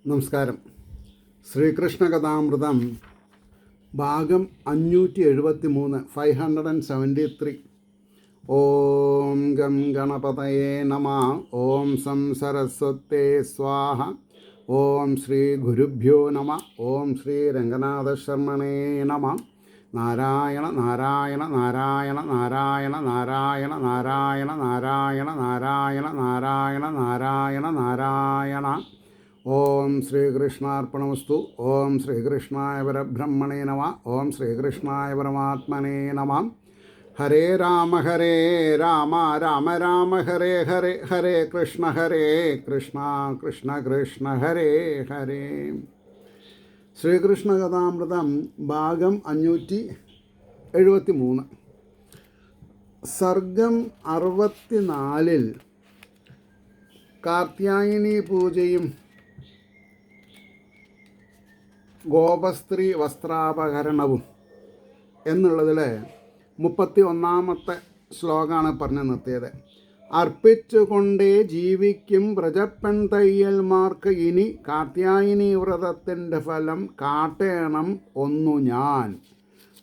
നമസ്കാരം. ശ്രീകൃഷ്ണ കഥാമൃതം ഭാഗം 573 573. ഓം ഗം ഗണപതയേ നമഃ. ഓം സം സരസ്വതേ സ്വാഹ. ഓം ശ്രീ ഗുരുഭ്യോ നമഃ. ഓം ശ്രീ രംഗനാഥശർമ്മണേ നമഃ. നാരായണ നാരായണ നാരായണ നാരായണ നാരായണ നാരായണ നാരായണ നാരായണ നാരായണ നാരായണ നാരായണ. ഓം ശ്രീകൃഷ്ണാർപ്പണമസ്തു. ഓം ശ്രീകൃഷ്ണായ പരബ്രഹ്മണേ നമഃ. ഓം ശ്രീകൃഷ്ണായ പരമാത്മനേ നമഃ. ഹരേ രാമ രാമ രാമ ഹരേ ഹരേ ഹരേ കൃഷ്ണ കൃഷ്ണ കൃഷ്ണ ഹരേ ഹരേ. ശ്രീകൃഷ്ണ കഥാമൃതം ഭാഗം 573. സർഗം 64 കാർത്യായനി പൂജയും ഗോപസ്ത്രീ വസ്ത്രാപഹരണവും എന്നുള്ളതിൽ 31-ാമത്തെ ശ്ലോകമാണ് പറഞ്ഞു നിർത്തിയത്. അർപ്പിച്ചുകൊണ്ടേ ജീവിക്കും വ്രജപ്പെൺ തയ്യൽമാർക്ക് ഇനി കാർത്യായനി വ്രതത്തിൻ്റെ ഫലം കാട്ടേണം ഒന്നു ഞാൻ.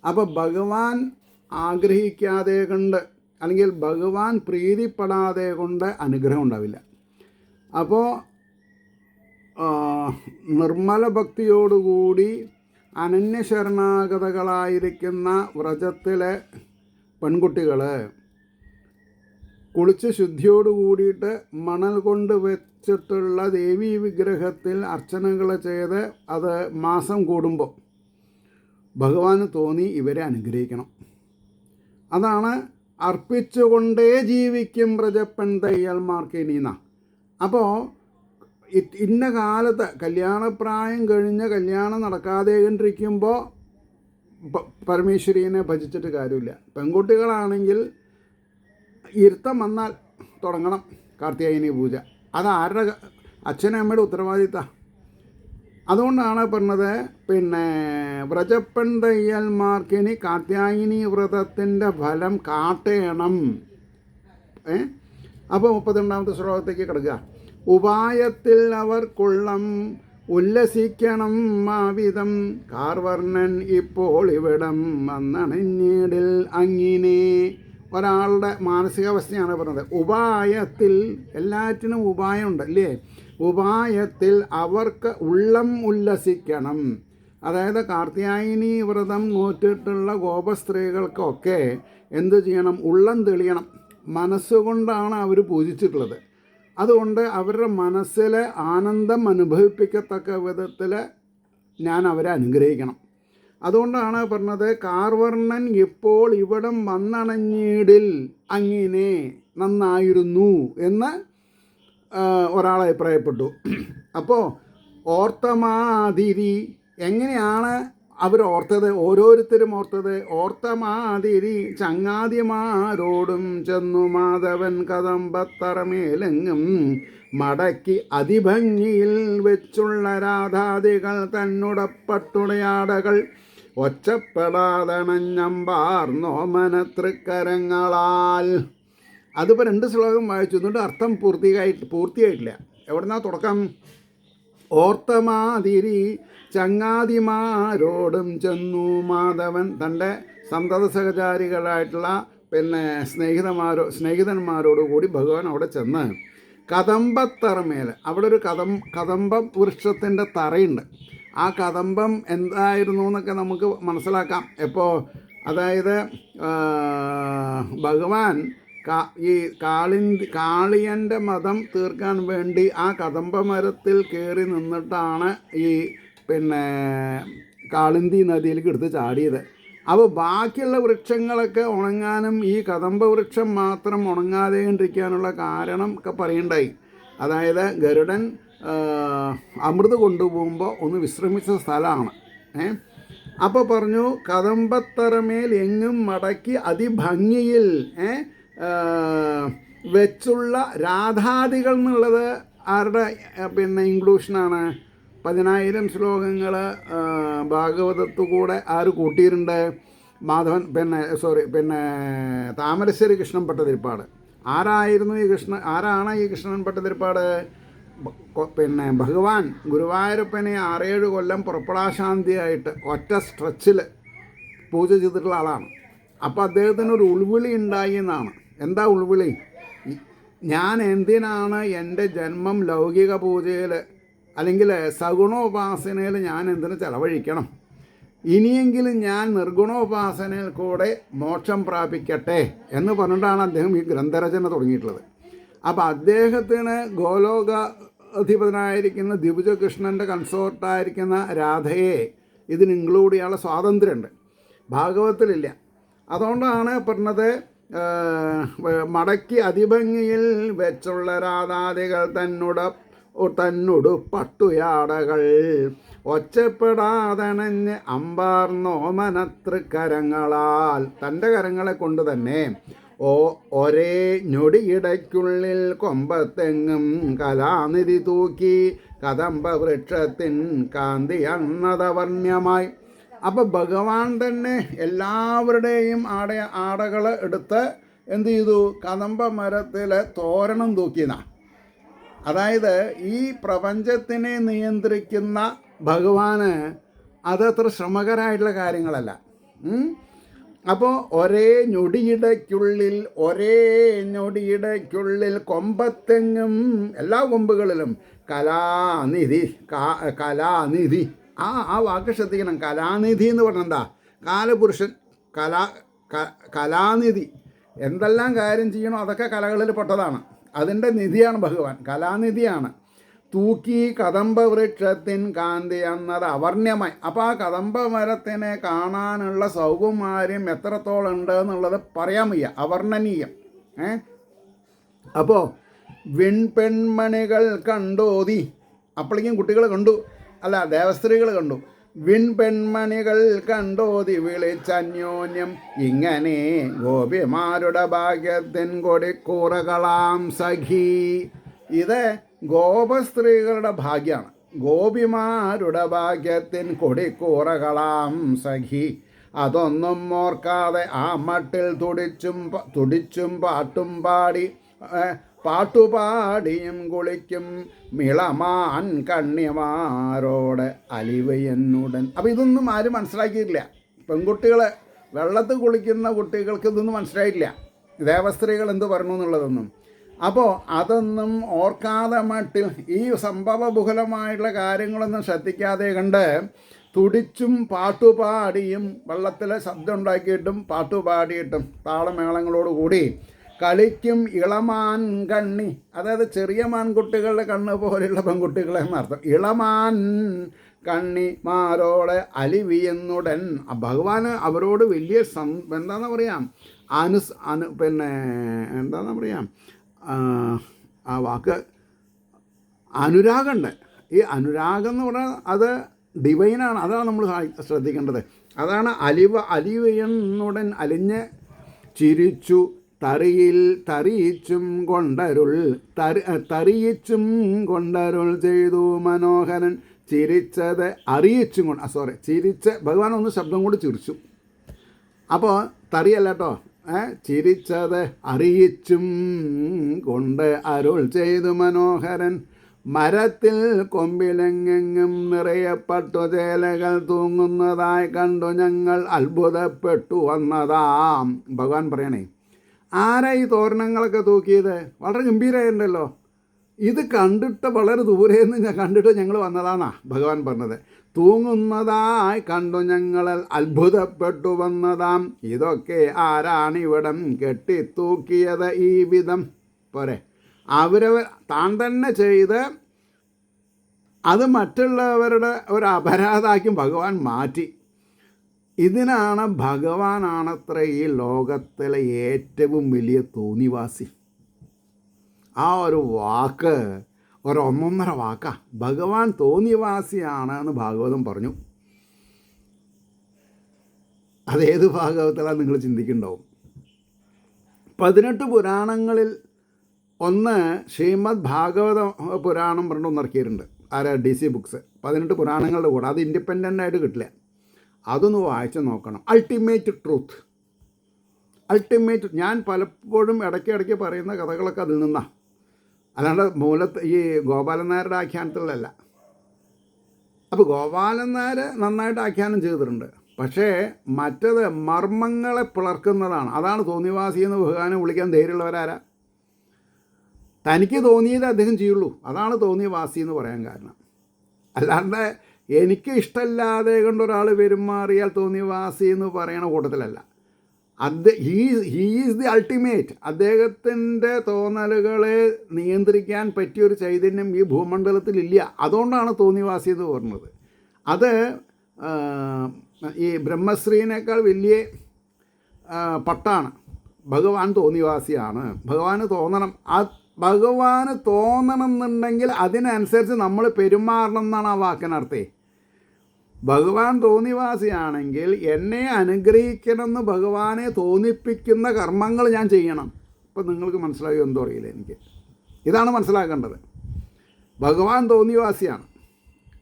അപ്പോൾ ഭഗവാൻ ആഗ്രഹിക്കാതെ കൊണ്ട് അല്ലെങ്കിൽ ഭഗവാൻ പ്രീതിപ്പെടാതെ കൊണ്ട് അനുഗ്രഹം ഉണ്ടാവില്ല. അപ്പോൾ നിർമ്മല ഭക്തിയോടുകൂടി അനന്യശരണാഗതകളായിരിക്കുന്ന വ്രജത്തിലെ പെൺകുട്ടികൾ കുളിച്ച് ശുദ്ധിയോടുകൂടിയിട്ട് മണൽ കൊണ്ട് വെച്ചിട്ടുള്ള ദേവീ വിഗ്രഹത്തിൽ അർച്ചനകൾ ചെയ്ത് അത് മാസം കൂടുമ്പോൾ ഭഗവാന് തോന്നി ഇവരെ അനുഗ്രഹിക്കണം. അതാണ് അർപ്പിച്ചുകൊണ്ടേ ജീവിക്കും വ്രജപ്പെൺ തയ്യൽമാർക്ക് ഇനീന്ന. അപ്പോൾ ഇന്ന കാലത്ത് കല്യാണപ്രായം കഴിഞ്ഞ് കല്യാണം നടക്കാതെ കണ്ടിരിക്കുമ്പോൾ പരമേശ്വരീനെ ഭജിച്ചിട്ട് കാര്യമില്ല. പെൺകുട്ടികളാണെങ്കിൽ ഇരുത്തം വന്നാൽ തുടങ്ങണം കാർത്യായനി പൂജ. അത് ആരുടെ അച്ഛനമ്മയുടെ ഉത്തരവാദിത്തം. അതുകൊണ്ടാണ് പറഞ്ഞത് വ്രജപ്പെൺ തയ്യൽമാർക്കിനി കാർത്യായനി വ്രതത്തിൻ്റെ ഫലം കാട്ടേണം. അപ്പോൾ 32-ാമത്തെ ശ്ലോകത്തേക്ക് കിടക്കുക. ഉപായത്തിൽ അവർ കൊള്ളം ഉല്ലസിക്കണം മാവിധം കാർവർണ്ണൻ ഇപ്പോൾ ഇവിടം വന്നണഞ്ഞിടിൽ അങ്ങിനെ. ഒരാളുടെ മാനസികാവസ്ഥയാണ് പറഞ്ഞത്. ഉപായത്തിൽ എല്ലാറ്റിനും ഉപായമുണ്ട് അല്ലേ? ഉപായത്തിൽ അവർക്ക് ഉള്ളം ഉല്ലസിക്കണം. അതായത് കാർത്യായനി വ്രതം നോറ്റിട്ടുള്ള ഗോപസ്ത്രീകൾക്കൊക്കെ എന്തു ചെയ്യണം? ഉള്ളം തെളിയണം. മനസ്സുകൊണ്ടാണ് അവർ പൂജിച്ചിട്ടുള്ളത്. അതുകൊണ്ട് അവരുടെ മനസ്സിൽ ആനന്ദം അനുഭവിപ്പിക്കത്തക്ക വിധത്തിൽ ഞാൻ അവരെ അനുഗ്രഹിക്കണം. അതുകൊണ്ടാണ് പറഞ്ഞത് കാർവർണ്ണൻ ഇപ്പോൾ ഇവിടം വന്നണഞ്ഞിടിൽ അങ്ങിനെ നന്നായിരുന്നു എന്ന് ഒരാൾ അഭിപ്രായപ്പെട്ടു. അപ്പോൾ ഓർത്തമാതിരി എങ്ങനെയാണ് അവർ ഓർത്തത്? ഓരോരുത്തരും ഓർത്തത് ഓർത്തമാതിരി ചങ്ങാതിമാരോടും ചെന്നു മാധവൻ കദംബത്തറമേലെങ്ങും മടക്കി അതിഭംഗിയിൽ വെച്ചുള്ള രാധാദികൾ തന്നുടപ്പട്ടുടയാടകൾ ഒച്ചപ്പെടാതണഞ്ഞമ്പാർന്നോമന തൃക്കരങ്ങളാൽ. അതിപ്പോൾ 2 ശ്ലോകം വായിച്ചു, എന്നിട്ട് അർത്ഥം പൂർത്തിയായിട്ടില്ല. എവിടുന്നാ തുടക്കം? ഓർത്തമാതിരി ചങ്ങാതിമാരോടും ചെന്നു മാധവൻ തൻ്റെ സന്തത സഹചാരികളായിട്ടുള്ള സ്നേഹിതന്മാരോടുകൂടി ഭഗവാൻ അവിടെ ചെന്ന് കദംബത്തറമേൽ, അവിടെ ഒരു കദംബം വൃക്ഷത്തിൻ്റെ തറയുണ്ട്. ആ കദംബം എന്തായിരുന്നു എന്നൊക്കെ നമുക്ക് മനസ്സിലാക്കാം. എപ്പോൾ? അതായത് ഭഗവാൻ ഈ കാളിയൻ്റെ മതം തീർക്കാൻ വേണ്ടി ആ കദംബമരത്തിൽ കയറി നിന്നിട്ടാണ് ഈ കാളിന്തി നദിയിലേക്ക് എടുത്ത് ചാടിയത്. അപ്പോൾ ബാക്കിയുള്ള വൃക്ഷങ്ങളൊക്കെ ഉണങ്ങാനും ഈ കദംബ വൃക്ഷം മാത്രം ഉണങ്ങാതെ കൊണ്ടിരിക്കാനുള്ള കാരണം ഒക്കെ പറയുണ്ടായി. അതായത് ഗരുഡൻ അമൃത് കൊണ്ടുപോകുമ്പോൾ ഒന്ന് വിശ്രമിച്ച സ്ഥലമാണ്. അപ്പോൾ പറഞ്ഞു കദംബത്തറമേൽ എങ്ങും മടക്കി അതിഭംഗിയിൽ വെച്ചുള്ള രാധാദികൾ എന്നുള്ളത് ആരുടെ ഇൻക്ലൂഷനാണ്? 10,000 ശ്ലോകങ്ങൾ ഭാഗവതത്തു കൂടെ ആര് കൂട്ടിയിട്ടുണ്ട്? മാധവൻ താമരശ്ശേരി കൃഷ്ണൻ ഭട്ടതിരിപ്പാട്. ആരായിരുന്നു ഈ കൃഷ്ണൻ? ആരാണ് ഈ കൃഷ്ണൻ ഭട്ടതിരിപ്പാട്? പിന്നെ ഭഗവാൻ ഗുരുവായൂരപ്പനെ 6-7 കൊല്ലം പുറപ്പെടാശാന്തിയായിട്ട് ഒറ്റ സ്ട്രെച്ചിൽ പൂജ ചെയ്തിട്ടുള്ള ആളാണ്. അപ്പോൾ അദ്ദേഹത്തിനൊരു ഉൾവിളി ഉണ്ടായി എന്നാണ്. എന്താ ഉൾവിളി? ഞാൻ എന്തിനാണ് എൻ്റെ ജന്മം ലൗകിക പൂജയിൽ അല്ലെങ്കിൽ സഗുണോപാസനയിൽ ഞാൻ എന്തിനു ചെലവഴിക്കണം? ഇനിയെങ്കിലും ഞാൻ നിർഗുണോപാസനയിൽ കൂടെ മോക്ഷം പ്രാപിക്കട്ടെ എന്ന് പറഞ്ഞിട്ടാണ് അദ്ദേഹം ഈ ഗ്രന്ഥരചന തുടങ്ങിയിട്ടുള്ളത്. അപ്പോൾ അദ്ദേഹത്തിന് ഗോലോക അധിപനായിരിക്കുന്ന ദ്വിഭുജകൃഷ്ണൻ്റെ കൺസോർട്ടായിരിക്കുന്ന രാധയെ ഇതിന് ഇൻക്ലൂഡ് ചെയ്യാനുള്ള സ്വാതന്ത്ര്യമുണ്ട്, ഭാഗവതത്തിലില്ല. അതുകൊണ്ടാണ് പറഞ്ഞത്, മടക്കി അതിഭംഗിയിൽ വെച്ചുള്ള രാധാദികൾ തന്നുടു പട്ടുയാടകൾ ഒച്ചപ്പെടാതണഞ്ഞ് അമ്പാർന്നോ മനതൃക്കരങ്ങളാൽ, തൻ്റെ കരങ്ങളെ കൊണ്ട് തന്നെ ഒരേ ഞൊടിയിടയ്ക്കുള്ളിൽ കൊമ്പത്തെങ്ങും കലാനിധി തൂക്കി കദംബ വൃക്ഷത്തിൻ കാന്തി അന്നതവർണ്യമായി. അപ്പോൾ ഭഗവാൻ തന്നെ എല്ലാവരുടെയും ആടകൾ എടുത്ത് എന്ത് ചെയ്തു? കദംബ മരത്തിൽ തോരണം തൂക്കിയതാണ്. അതായത് ഈ പ്രപഞ്ചത്തിനെ നിയന്ത്രിക്കുന്ന ഭഗവാന് അതത്ര ശ്രമകരമായിട്ടുള്ള കാര്യങ്ങളല്ല. അപ്പോൾ ഒരേ ഞൊടിയിടയ്ക്കുള്ളിൽ കൊമ്പത്തെങ്ങും എല്ലാ കൊമ്പുകളിലും കലാനിധി ആ വാക്ക് ശ്രദ്ധിക്കണം. കലാനിധി എന്ന് പറഞ്ഞാൽ എന്താ? കാലപുരുഷൻ, കലാനിധി. എന്തെല്ലാം കാര്യം ചെയ്യണോ അതൊക്കെ കലകളിൽ പെട്ടതാണ്. അതിൻ്റെ നിധിയാണ് ഭഗവാൻ, കലാനിധിയാണ്. തൂക്കി കദംബ വൃക്ഷത്തിൻ കാന്തി എന്നത് അവർണ്യമായി. അപ്പോൾ ആ കദംബ മരത്തിനെ കാണാനുള്ള സൗകുമാര്യം എത്രത്തോളം ഉണ്ട് എന്നുള്ളത് പറയാൻ വയ്യ, അവർണ്ണനീയം. അപ്പോൾ വിൺപെൺമണികൾ കണ്ടോതി, അപ്പോഴേക്കും കുട്ടികൾ കണ്ടു, അല്ല ദേവസ്ത്രീകൾ കണ്ടു. വിൺപെൺമണികൾ കണ്ടോതി വിളിച്ചന്യോന്യം ഇങ്ങനെ ഗോപിമാരുടെ ഭാഗ്യത്തിൻ കൊടിക്കൂറകളാം സഖി. ഇത് ഗോപസ്ത്രീകളുടെ ഭാഗ്യമാണ്. ഗോപിമാരുടെ ഭാഗ്യത്തിൻ കൊടിക്കൂറകളാം സഖി. അതൊന്നും ഓർക്കാതെ ആ മട്ടിൽ തുടിച്ചും പാട്ടുപാടിയും കുളിക്കും മിളമാൻ കണ്ണിമാരോട് അലിവയെന്നുടൻ. അപ്പോൾ ഇതൊന്നും ആരും മനസ്സിലാക്കിയിട്ടില്ല. പെൺകുട്ടികൾ വെള്ളത്തിൽ കുളിക്കുന്ന കുട്ടികൾക്ക് ഇതൊന്നും മനസ്സിലായിട്ടില്ല, ദേവസ്ത്രീകൾ എന്ത് പറഞ്ഞു എന്നുള്ളതൊന്നും. അപ്പോൾ അതൊന്നും ഓർക്കാതെ മട്ടിൽ ഈ സംഭവബഹുലമായിട്ടുള്ള കാര്യങ്ങളൊന്നും ശ്രദ്ധിക്കാതെ കണ്ട് തുടിച്ചും പാട്ടുപാടിയും വെള്ളത്തിൽ ശബ്ദം ഉണ്ടാക്കിയിട്ടും പാട്ടുപാടിയിട്ടും താളമേളങ്ങളോടുകൂടി കളിക്കും ഇളമാൻ കണ്ണി, അതായത് ചെറിയ മാൻകുട്ടികളുടെ കണ്ണ് പോലെയുള്ള പെൺകുട്ടികളെ എന്നർത്ഥം. ഇളമാൻ കണ്ണിമാരോട് അലിവിയെന്നുടൻ ഭഗവാന് അവരോട് വലിയ എന്താണെന്ന് പറയാം, എന്താണെന്ന് പറയാം, ആ വാക്ക് അനുരാഗമുണ്ട്. ഈ അനുരാഗം എന്ന് പറഞ്ഞാൽ അത് ഡിവൈനാണ്, അതാണ് നമ്മൾ ശ്രദ്ധിക്കേണ്ടത്. അതാണ് അലിവയെന്നുടൻ അലിഞ്ഞ് ചിരിച്ചു തറിയിച്ചും കൊണ്ടരുൾ ചെയ്തു മനോഹരൻ. ചിരിച്ചത് അറിയിച്ചും ചിരിച്ച് ഭഗവാൻ ഒന്ന് ശബ്ദം കൊണ്ട് ചിരിച്ചു. അപ്പോൾ തറിയല്ല കേട്ടോ, ചിരിച്ചത് അറിയിച്ചും കൊണ്ട് അരുൾ ചെയ്തു മനോഹരൻ. മരത്തിൽ കൊമ്പിലെങ്ങെങ്ങും നിറയെ പട്ടുചേലകൾ തൂങ്ങുന്നതായി കണ്ടു ഞങ്ങൾ അത്ഭുതപ്പെട്ടു വന്നതാം. ഭഗവാൻ പറയണേ, ആരാ ഈ തോരണങ്ങളൊക്കെ തൂക്കിയത്? വളരെ ഗംഭീരമായിട്ടുണ്ടല്ലോ. ഇത് കണ്ടിട്ട് വളരെ ദൂരെന്ന് കണ്ടിട്ട് ഞങ്ങൾ വന്നതാന്നാ ഭഗവാൻ പറഞ്ഞത്. തൂങ്ങുന്നതായി കണ്ടു ഞങ്ങൾ അത്ഭുതപ്പെട്ടു വന്നതാം. ഇതൊക്കെ ആരാണിവിടം കെട്ടിത്തൂക്കിയത് ഈ വിധം? പോരെ, താൻ തന്നെ ചെയ്ത് അത് മറ്റുള്ളവരുടെ ഒരു അപരാധാക്കും ഭഗവാൻ മാറ്റി. ഇതിനാണ് ഭഗവാനാണത്ര ഈ ലോകത്തിലെ ഏറ്റവും വലിയ തോന്നിവാസി. ആ ഒരു വാക്ക് ഒന്നൊന്നര വാക്കാ. ഭഗവാൻ തോന്നിവാസിയാണ് എന്ന് ഭാഗവതം പറഞ്ഞു. അതേത് ഭാഗവതത്തിലാണ് നിങ്ങൾ ചിന്തിക്കുന്നുണ്ടാവും. 18 പുരാണങ്ങളിൽ ഒന്ന് ശ്രീമദ് ഭാഗവത പുരാണം പറഞ്ഞൊന്ന് ഇറക്കിയിട്ടുണ്ട്. DC ബുക്സ് 18 പുരാണങ്ങളുടെ കൂടെ. അത് ഇൻഡിപെൻഡൻ്റ് ആയിട്ട് കിട്ടില്ല, അതൊന്ന് വായിച്ച് നോക്കണം. Ultimate truth. ഞാൻ പലപ്പോഴും ഇടയ്ക്കിടയ്ക്ക് പറയുന്ന കഥകളൊക്കെ അതിൽ നിന്നാണ്. അല്ലാണ്ട് ഈ ഗോപാലൻ നായരുടെ ആഖ്യാനത്തിലല്ല. അപ്പോൾ ഗോപാലൻ നായർ നന്നായിട്ട് ആഖ്യാനം ചെയ്തിട്ടുണ്ട്. പക്ഷേ മറ്റത് മർമ്മങ്ങളെ പിളർക്കുന്നതാണ്. അതാണ് തോന്നിവാസി എന്ന് ഭഗവാനെ വിളിക്കാൻ ധൈര്യമുള്ളവരാരാ? തനിക്ക് തോന്നിയത് അദ്ദേഹം ചെയ്യുള്ളൂ. അതാണ് തോന്നിവാസി എന്ന് പറയാൻ കാരണം. അല്ലാണ്ട് എനിക്ക് ഇഷ്ടമല്ലാതെ കൊണ്ടൊരാൾ പെരുമാറിയാൽ തോന്നിവാസി എന്ന് പറയണ കൂട്ടത്തിലല്ല. He is the ultimate. അദ്ദേഹത്തിൻ്റെ തോന്നലുകളെ നിയന്ത്രിക്കാൻ പറ്റിയൊരു ചൈതന്യം ഈ ഭൂമണ്ഡലത്തിലില്ല. അതുകൊണ്ടാണ് തോന്നിവാസി എന്ന് പറഞ്ഞത്. അത് ഈ ബ്രഹ്മശ്രീനേക്കാൾ വലിയ പട്ടാണ്. ഭഗവാൻ തോന്നിവാസിയാണ്. ഭഗവാന് തോന്നണം. ഭഗവാന് തോന്നണം എന്നുണ്ടെങ്കിൽ അതിനനുസരിച്ച് നമ്മൾ പെരുമാറണം എന്നാണ് ആ വാക്കിനർത്ഥേ. ഭഗവാൻ തോന്നിവാസിയാണെങ്കിൽ എന്നെ അനുഗ്രഹിക്കണമെന്ന് ഭഗവാനെ തോന്നിപ്പിക്കുന്ന കർമ്മങ്ങൾ ഞാൻ ചെയ്യണം. ഇപ്പം നിങ്ങൾക്ക് മനസ്സിലായോ എന്തോ അറിയില്ല എനിക്ക്. ഇതാണ് മനസ്സിലാക്കേണ്ടത്. ഭഗവാൻ തോന്നിവാസിയാണ്.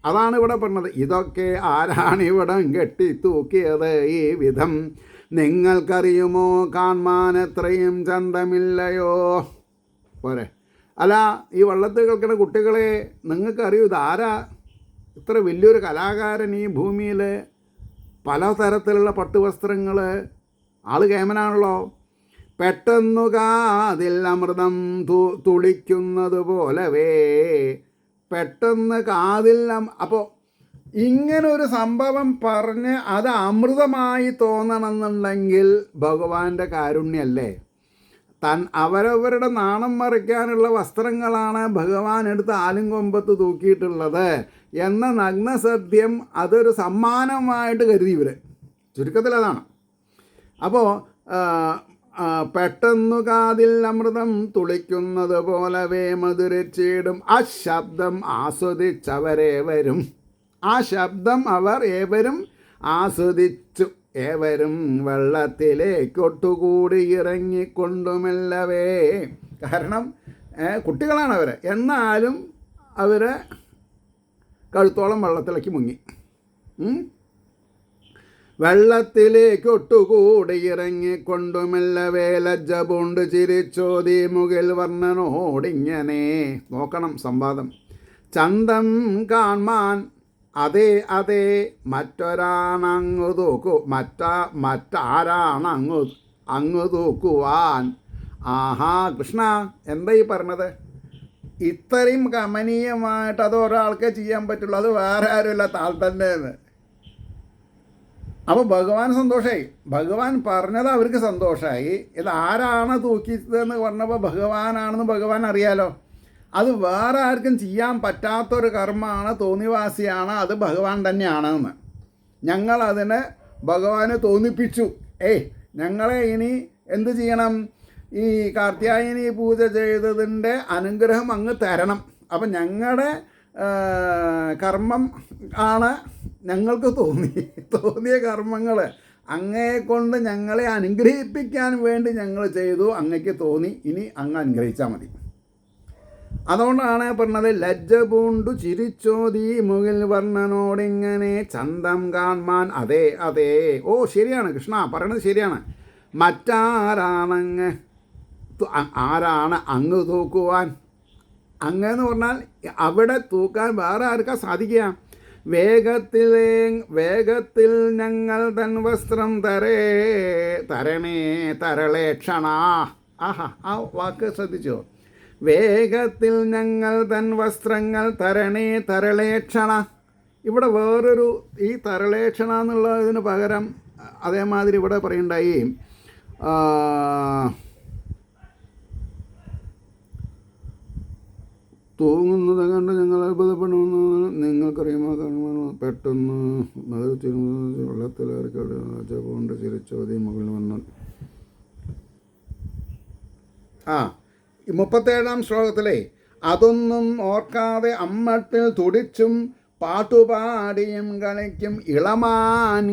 അതാണ് ഇവിടെ പറഞ്ഞത്. ഇതൊക്കെ ആരാണിവിടം കെട്ടി തൂക്കിയത് ഈ വിധം, നിങ്ങൾക്കറിയുമോ കാൺമാൻ എത്രയും ചന്തമില്ലയോ. പോരെ? അല്ല, ഈ വള്ളത്തിൽ കളിക്കുന്ന കുട്ടികളെ നിങ്ങൾക്കറിയൂ ഇതാരാ ഇത്ര വലിയൊരു കലാകാരൻ ഈ ഭൂമിയിൽ? പലതരത്തിലുള്ള പട്ടുവസ്ത്രങ്ങൾ, ആൾ കേമനാണല്ലോ. പെട്ടെന്നു കാതിൽ അമൃതം തുളിക്കുന്നത് പോലവേ, പെട്ടെന്ന് കാതിൽ. അപ്പോൾ ഇങ്ങനൊരു സംഭവം പറഞ്ഞ് അത് അമൃതമായി തോന്നണമെന്നുണ്ടെങ്കിൽ ഭഗവാന്റെ കാരുണ്യമല്ലേ? അവരവരുടെ നാണം മറിക്കാനുള്ള വസ്ത്രങ്ങളാണ് ഭഗവാൻ എടുത്ത് ആലുംകൊമ്പത്ത് തൂക്കിയിട്ടുള്ളത് എന്ന നഗ്നസത്യം അതൊരു സമ്മാനമായിട്ട് കരുതി ഇവർ. ചുരുക്കത്തിൽ അതാണ്. അപ്പോൾ പെട്ടെന്നു കാതിൽ അമൃതം തുളിക്കുന്നത് പോലവേ മധുരിച്ചിടും ആ ശബ്ദം ആസ്വദിച്ചവരേവരും. ആ ശബ്ദം അവർ ഏവരും ആസ്വദിച്ചു. ഏവരും വെള്ളത്തിലേക്കൊട്ടുകൂടി ഇറങ്ങിക്കൊണ്ടുമല്ലവേ. കാരണം കുട്ടികളാണ് അവർ, എന്നാലും അവർ കഴുത്തോളം വെള്ളത്തിലേക്ക് മുങ്ങി. വെള്ളത്തിലേക്കൊട്ടുകൂടി ഇറങ്ങിക്കൊണ്ടുമല്ലവേ ലജ്ജ പൂണ്ട് ചിരിച്ചോതി മുകിൽ വർണ്ണനോടിങ്ങനെ. നോക്കണം സംവാദം. ചന്തം കാൺമാൻ അതെ അതെ മറ്റൊരാണങ്ങു തൂക്കു മറ്റാരാണങ്ങു തൂക്കുവാൻ. ആഹാ കൃഷ്ണ, എന്താ ഈ പറഞ്ഞത്? ഇത്രയും കമനീയമായിട്ട് അത് ഒരാൾക്കേ ചെയ്യാൻ പറ്റുള്ളൂ, അത് വേറെ ആരുമില്ല, താൽ തന്നെ എന്ന്. അപ്പോൾ ഭഗവാൻ സന്തോഷമായി. ഭഗവാൻ പറഞ്ഞത് അവർക്ക് സന്തോഷമായി. ഇത് ആരാണ് തൂക്കിയതെന്ന് പറഞ്ഞപ്പോൾ ഭഗവാനാണെന്ന് ഭഗവാൻ അറിയാലോ. അത് വേറെ ആർക്കും ചെയ്യാൻ പറ്റാത്തൊരു കർമ്മമാണ്, തോന്നിവാസിയാണ്, അത് ഭഗവാൻ തന്നെയാണെന്ന് ഞങ്ങളതിനെ ഭഗവാനെ തോന്നിപ്പിച്ചു. ഞങ്ങളെ ഇനി എന്ത് ചെയ്യണം? ഈ കാർത്യായനി പൂജ ചെയ്തതിൻ്റെ അനുഗ്രഹം അങ്ങ് തരണം. അപ്പം ഞങ്ങളുടെ കർമ്മം ആണ് ഞങ്ങൾക്ക് തോന്നിയ കർമ്മങ്ങൾ അങ്ങയെക്കൊണ്ട് ഞങ്ങളെ അനുഗ്രഹിപ്പിക്കാൻ വേണ്ടി ഞങ്ങൾ ചെയ്തു. അങ്ങയ്ക്ക് തോന്നി, ഇനി അങ്ങ് അനുഗ്രഹിച്ചാൽ മതി. അതുകൊണ്ടാണ് പറഞ്ഞത് ലജ്ജ പൂണ്ടു ചിരിച്ചോതി മുകിൽ വർണ്ണനോടിങ്ങനെ ചന്തം കാൺമാൻ അതെ അതെ. ഓ ശരിയാണ് കൃഷ്ണ പറയണത് ശരിയാണ്. ആരാണ് അങ്ങ് തൂക്കുവാൻ? അങ്ങെന്ന് പറഞ്ഞാൽ അവിടെ തൂക്കാൻ വേറെ ആർക്കാ സാധിക്കുക? വേഗത്തിൽ ഞങ്ങൾ തൻ വസ്ത്രം തരണേ തരളേക്ഷണ. ആഹാ, ആ വാക്ക് ശ്രദ്ധിച്ചോ? വേഗത്തിൽ ഞങ്ങൾ തൻ വസ്ത്രങ്ങൾ തരണേ തരളേക്ഷണ. ഇവിടെ വേറൊരു ഈ തരളേക്ഷണ എന്നുള്ളതിന് പകരം അതേമാതിരി ഇവിടെ പറയുണ്ടായി തൂങ്ങുന്നത് കണ്ട് ഞങ്ങൾ അത്ഭുതപ്പെടുന്നു. നിങ്ങൾക്കറിയുമോ പെട്ടെന്ന് വെള്ളത്തിലേറി കൊണ്ട് ചിരിച്ചോതി മുകളിൽ വന്നു. 37-ാം ശ്ലോകത്തിലെ അതൊന്നും ഓർക്കാതെ അമ്മട്ടിൽ തുടിച്ചും പാട്ടുപാടിയും കളിക്കും ഇളമാൻ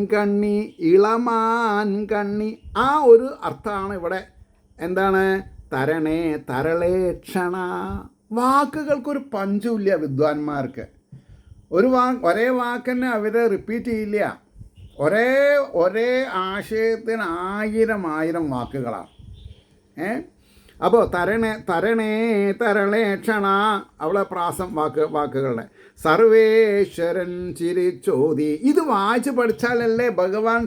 കണ്ണി. ആ ഒരു അർത്ഥമാണ് ഇവിടെ. എന്താണ്? തരണേ തരളേക്ഷണ. വാക്കുകൾക്കൊരു പഞ്ചുമില്ല വിദ്വാൻമാർക്ക്. ഒരേ വാക്കന്നെ അവരെ റിപ്പീറ്റ് ചെയ്യില്ല. ഒരേ ആശയത്തിന് 1000 വാക്കുകളാണ്. അപ്പോൾ തരണേ തരണേ തരളേക്ഷണ, അവളെ പ്രാസം വാക്കുകളുടെ സർവേശ്വരൻ ചിരിച്ചോതി. ഇത് വായിച്ച് പഠിച്ചാലല്ലേ ഭഗവാൻ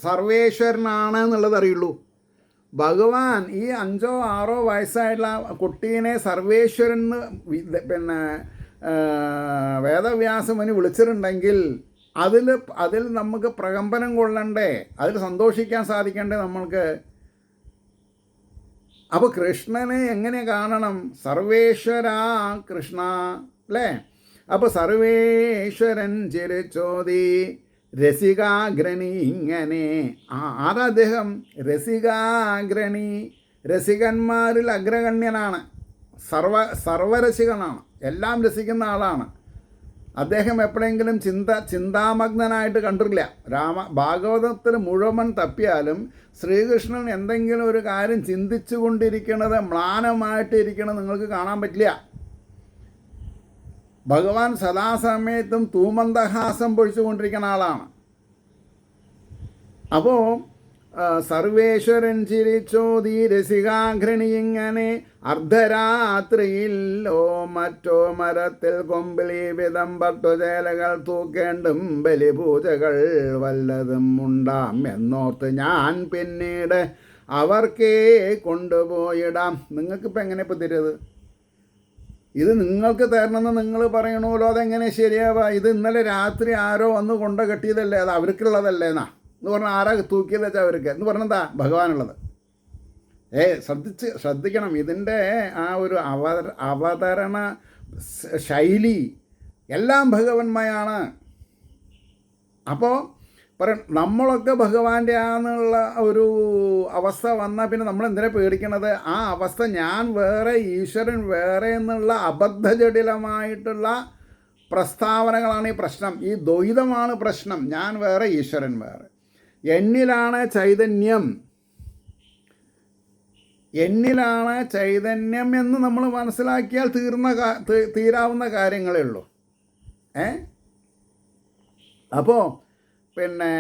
സർവേശ്വരനാണ് എന്നുള്ളത് അറിയുള്ളൂ. ഭഗവാൻ ഈ 5-6 വയസ്സായിട്ടുള്ള കുട്ടീനെ സർവേശ്വരൻ പിന്നെ വേദവ്യാസമുനി വിളിച്ചിട്ടുണ്ടെങ്കിൽ അതിൽ നമുക്ക് പ്രകമ്പനം കൊള്ളണ്ടേ, അതിൽ സന്തോഷിക്കാൻ സാധിക്കണ്ടേ നമ്മൾക്ക്. അപ്പോൾ കൃഷ്ണനെ എങ്ങനെ കാണണം? സർവേശ്വര കൃഷ്ണ അല്ലേ? അപ്പോൾ സർവേശ്വരൻ ചിരിച്ചോതി രസികാഗ്രണി ഇങ്ങനെ. ആരാ അദ്ദേഹം? രസികാഗ്രണി, രസികന്മാരിൽ അഗ്രഗണ്യനാണ്, സർവരസികനാണ്, എല്ലാം രസിക്കുന്ന ആളാണ് അദ്ദേഹം. എപ്പോഴെങ്കിലും ചിന്താമഗ്നനായിട്ട് കണ്ടിട്ടില്ല. ഭാഗവതത്തിൽ മുഴുവൻ തപ്പിയാലും ശ്രീകൃഷ്ണൻ എന്തെങ്കിലും ഒരു കാര്യം ചിന്തിച്ചു കൊണ്ടിരിക്കുന്നത്, മ്ലാനമായിട്ട് ഇരിക്കണത് നിങ്ങൾക്ക് കാണാൻ പറ്റില്ല. ഭഗവാൻ സദാസമയത്തും തൂമന്ദഹാസം പൊഴിച്ചുകൊണ്ടിരിക്കുന്ന ആളാണ്. അപ്പോൾ സർവേശ്വരൻ ചിരിച്ചോതി രസികാഘ്രണി ഇങ്ങനെ അർദ്ധരാത്രിയില്ലോ മറ്റോ മരത്തിൽ കൊമ്പിളി വിധം പട്ടുചേലകൾ തൂക്കേണ്ടും ബലിപൂജകൾ വല്ലതും ഉണ്ടാം എന്നോർത്ത് ഞാൻ പിന്നീട് അവർക്കേ കൊണ്ടുപോയിടാം. നിങ്ങൾക്കിപ്പോൾ എങ്ങനെ ഇപ്പോൾ തരുന്നത്? ഇത് നിങ്ങൾക്ക് തരണമെന്ന് നിങ്ങൾ പറയണമല്ലോ, അതെങ്ങനെ ശരിയാവാ? ഇത് ഇന്നലെ രാത്രി ആരോ വന്ന് കൊണ്ട കെട്ടിയതല്ലേ, അത് അവർക്കുള്ളതല്ലേ എന്നാ എന്ന് പറഞ്ഞാൽ ആരാ തൂക്കിയത് വെച്ചാൽ അവർക്ക് എന്ന് പറഞ്ഞെന്താ ഭഗവാനുള്ളത്. ശ്രദ്ധിക്കണം. ഇതിൻ്റെ ആ ഒരു അവതരണ ശൈലി എല്ലാം ഭഗവന്മയാണ്. അപ്പോൾ നമ്മളൊക്കെ ഭഗവാന്റെ ആന്നുള്ള ഒരു അവസ്ഥ വന്നാൽ പിന്നെ നമ്മൾ എന്തിനാ പേടിക്കണത്? ആ അവസ്ഥ ഞാൻ വേറെ ഈശ്വരൻ വേറെ എന്നുള്ള അബദ്ധജടിലമായിട്ടുള്ള പ്രസ്താവനകളാണ് ഈ പ്രശ്നം. ഈ ദ്വൈതമാണ് പ്രശ്നം. ഞാൻ വേറെ ഈശ്വരൻ വേറെ. എന്നിലാണ് ചൈതന്യം, എന്നിലാണ് ചൈതന്യം എന്ന് നമ്മൾ മനസ്സിലാക്കിയാൽ തീരാവുന്ന കാര്യങ്ങളേ ഉള്ളൂ. അപ്പോൾ പിന്നെ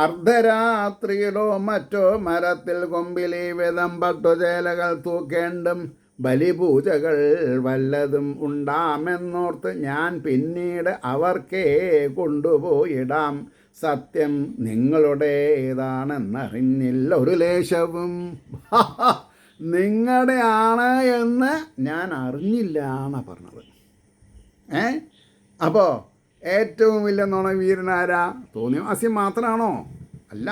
അർദ്ധരാത്രിയിലോ മറ്റോ മരത്തിൽ കൊമ്പിലി വിധം പട്ടുചേലകൾ തൂക്കേണ്ടും ബലിപൂജകൾ വല്ലതും ഉണ്ടാമെന്നോർത്ത് ഞാൻ പിന്നീട് അവർക്കേ കൊണ്ടുപോയിടാം. സത്യം നിങ്ങളുടേതാണെന്നറിഞ്ഞില്ല ഒരു ലേശവും. നിങ്ങളുടെ ആണ് എന്ന് ഞാൻ അറിഞ്ഞില്ല എന്നാണ് പറഞ്ഞത്. അപ്പോൾ ഏറ്റവും വലിയ നുണവീരനാരാ? തോന്നിവാസ്യം മാത്രമാണോ? അല്ല.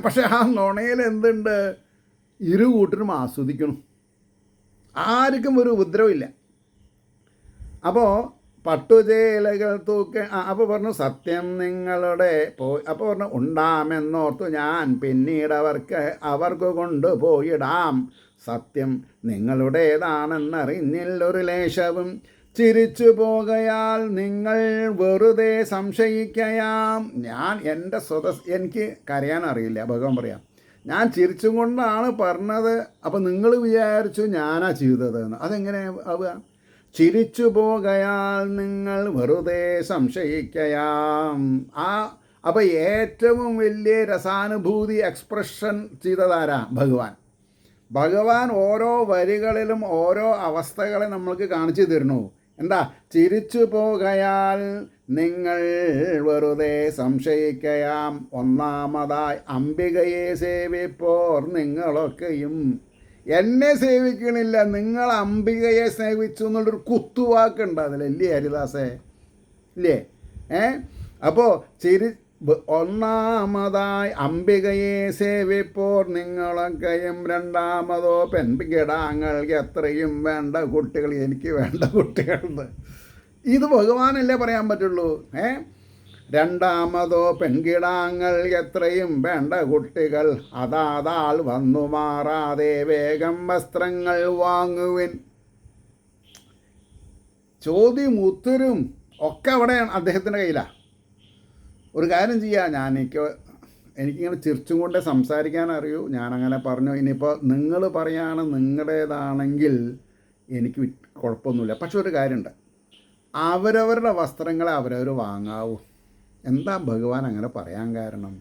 പക്ഷെ ആ നുണയിൽ എന്തുണ്ട്? ഇരു കൂട്ടരും ആസ്വദിക്കണം, ആർക്കും ഒരു ഉപദ്രവമില്ല. അപ്പോൾ പട്ടുചേലകൾ അപ്പോൾ പറഞ്ഞു സത്യം നിങ്ങളുടെ അപ്പോൾ പറഞ്ഞു ഉണ്ടാമെന്നോർത്തു ഞാൻ പിന്നീട് അവർക്ക് കൊണ്ടുപോയിടാം. സത്യം നിങ്ങളുടേതാണെന്നറിഞ്ഞില്ലൊരു ലേശവും. ചിരിച്ചു പോകയാൽ നിങ്ങൾ വെറുതെ സംശയിക്കയാം. ഞാൻ എൻ്റെ എനിക്ക് കരയാൻ അറിയില്ല, ഭഗവാൻ പറയാം. ഞാൻ ചിരിച്ചും കൊണ്ടാണ് പറഞ്ഞത്. അപ്പം നിങ്ങൾ വിചാരിച്ചു ഞാനാ ചെയ്തതെന്ന്. അതെങ്ങനെ ആവുക? ചിരിച്ചു പോകയാൽ നിങ്ങൾ വെറുതെ സംശയിക്കയാം. അപ്പോൾ ഏറ്റവും വലിയ രസാനുഭൂതി എക്സ്പ്രഷൻ ചെയ്തതാരാ? ഭഗവാൻ ഓരോ വരികളിലും ഓരോ അവസ്ഥകളെ നമ്മൾക്ക് കാണിച്ചു തരുന്നു. എന്താ? ചിരിച്ചു പോകയാൽ നിങ്ങൾ വെറുതെ സംശയിക്കയാം. ഒന്നാമതായി അംബികയെ സേവിപ്പോർ നിങ്ങളൊക്കെയും. എന്നെ സേവിക്കണില്ല, നിങ്ങൾ അംബികയെ സേവിച്ചു എന്നുള്ളൊരു കുത്തുവാക്കുണ്ട് അതിലല്ലേ ഹരിദാസേ? ഇല്ലേ? അപ്പോൾ ഒന്നാമതായി അംബികയെ സേവിപ്പോർ നിങ്ങളൊക്കെയും. രണ്ടാമതോ പെൺകിടാങ്ങൾക്ക് എത്രയും വേണ്ട കുട്ടികൾ. എനിക്ക് വേണ്ട കുട്ടികളുണ്ട്. ഇത് ഭഗവാനല്ലേ പറയാൻ പറ്റുള്ളൂ. രണ്ടാമതോ പെൺകിടാങ്ങൾ എത്രയും വേണ്ട കുട്ടികൾ. അതാതാൾ വന്നു മാറാതെ വേഗം വസ്ത്രങ്ങൾ വാങ്ങുവിൻ. ചോദ്യം ഉത്തരും ഒക്കെ അവിടെയാണ്, അദ്ദേഹത്തിൻ്റെ കയ്യിലാണ്. ഒരു കാര്യം ചെയ്യാം, എനിക്കിങ്ങനെ ചിരിച്ചും കൊണ്ടേ സംസാരിക്കാൻ അറിയൂ. ഞാനങ്ങനെ പറഞ്ഞു. ഇനിയിപ്പോൾ നിങ്ങൾ പറയാണ് നിങ്ങളുടേതാണെങ്കിൽ എനിക്ക് കുഴപ്പമൊന്നുമില്ല. പക്ഷെ ഒരു കാര്യമുണ്ട്, അവരവരുടെ വസ്ത്രങ്ങളെ അവരവർ വാങ്ങാവൂ. എന്താ ഭഗവാൻ അങ്ങനെ പറയാൻ കാരണം?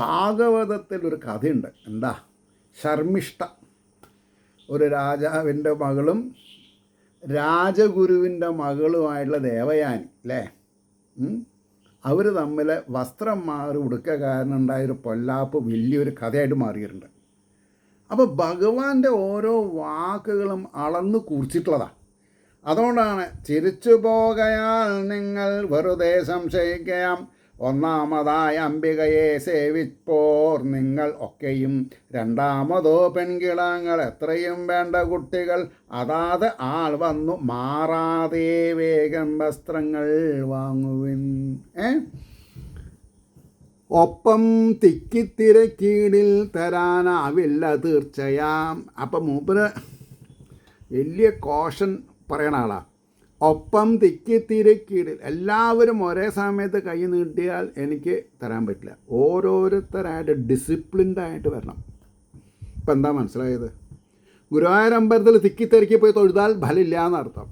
ഭാഗവതത്തിൽ ഒരു കഥയുണ്ട്. എന്താ? ശർമ്മിഷ്ഠ, ഒരു രാജാവിൻ്റെ മകളും രാജഗുരുവിൻ്റെ മകളുമായിട്ടുള്ള ദേവയാനി അല്ലേ, അവർ തമ്മിൽ വസ്ത്രം മാറി ഉടുക്ക കാരണം ഉണ്ടായൊരു പൊല്ലാപ്പ് വലിയൊരു കഥയായിട്ട് മാറിയിട്ടുണ്ട്. അപ്പോൾ ഭഗവാന്റെ ഓരോ വാക്കുകളും അളന്ന് കുറിച്ചിട്ടുള്ളതാണ്. അതുകൊണ്ടാണ് ചിരിച്ചു പോകയാൽ നിങ്ങൾ വെറുതെ സംശയിക്കാം, ഒന്നാമതായ അംബികയെ സേവിപ്പോർ നിങ്ങൾ ഒക്കെയും, രണ്ടാമതോ പെൺകിടാങ്ങൾ എത്രയും വേണ്ട കുട്ടികൾ, അതാത് ആൾ വന്നു മാറാതെ വേഗം വസ്ത്രങ്ങൾ വാങ്ങുവിൻ. ഒപ്പം തിക്കിത്തിരക്കീടിൽ തരാനാവില്ല തീർച്ചയാം. അപ്പം മൂപ്പര് വലിയ കോഷൻ പറയണ ആളാണ്. ഒപ്പം തിക്കിത്തിരക്കീടിൽ, എല്ലാവരും ഒരേ സമയത്ത് കൈ നീട്ടിയാൽ എനിക്ക് തരാൻ പറ്റില്ല, ഓരോരുത്തരായിട്ട് ഡിസിപ്ലിൻഡായിട്ട് വരണം. ഇപ്പം എന്താ മനസ്സിലായത്? ഗുരുവായൂർ അമ്പലത്തിൽ തിക്കിത്തിരക്കി പോയി തൊഴുതാൽ ഫലമില്ല എന്നർത്ഥം.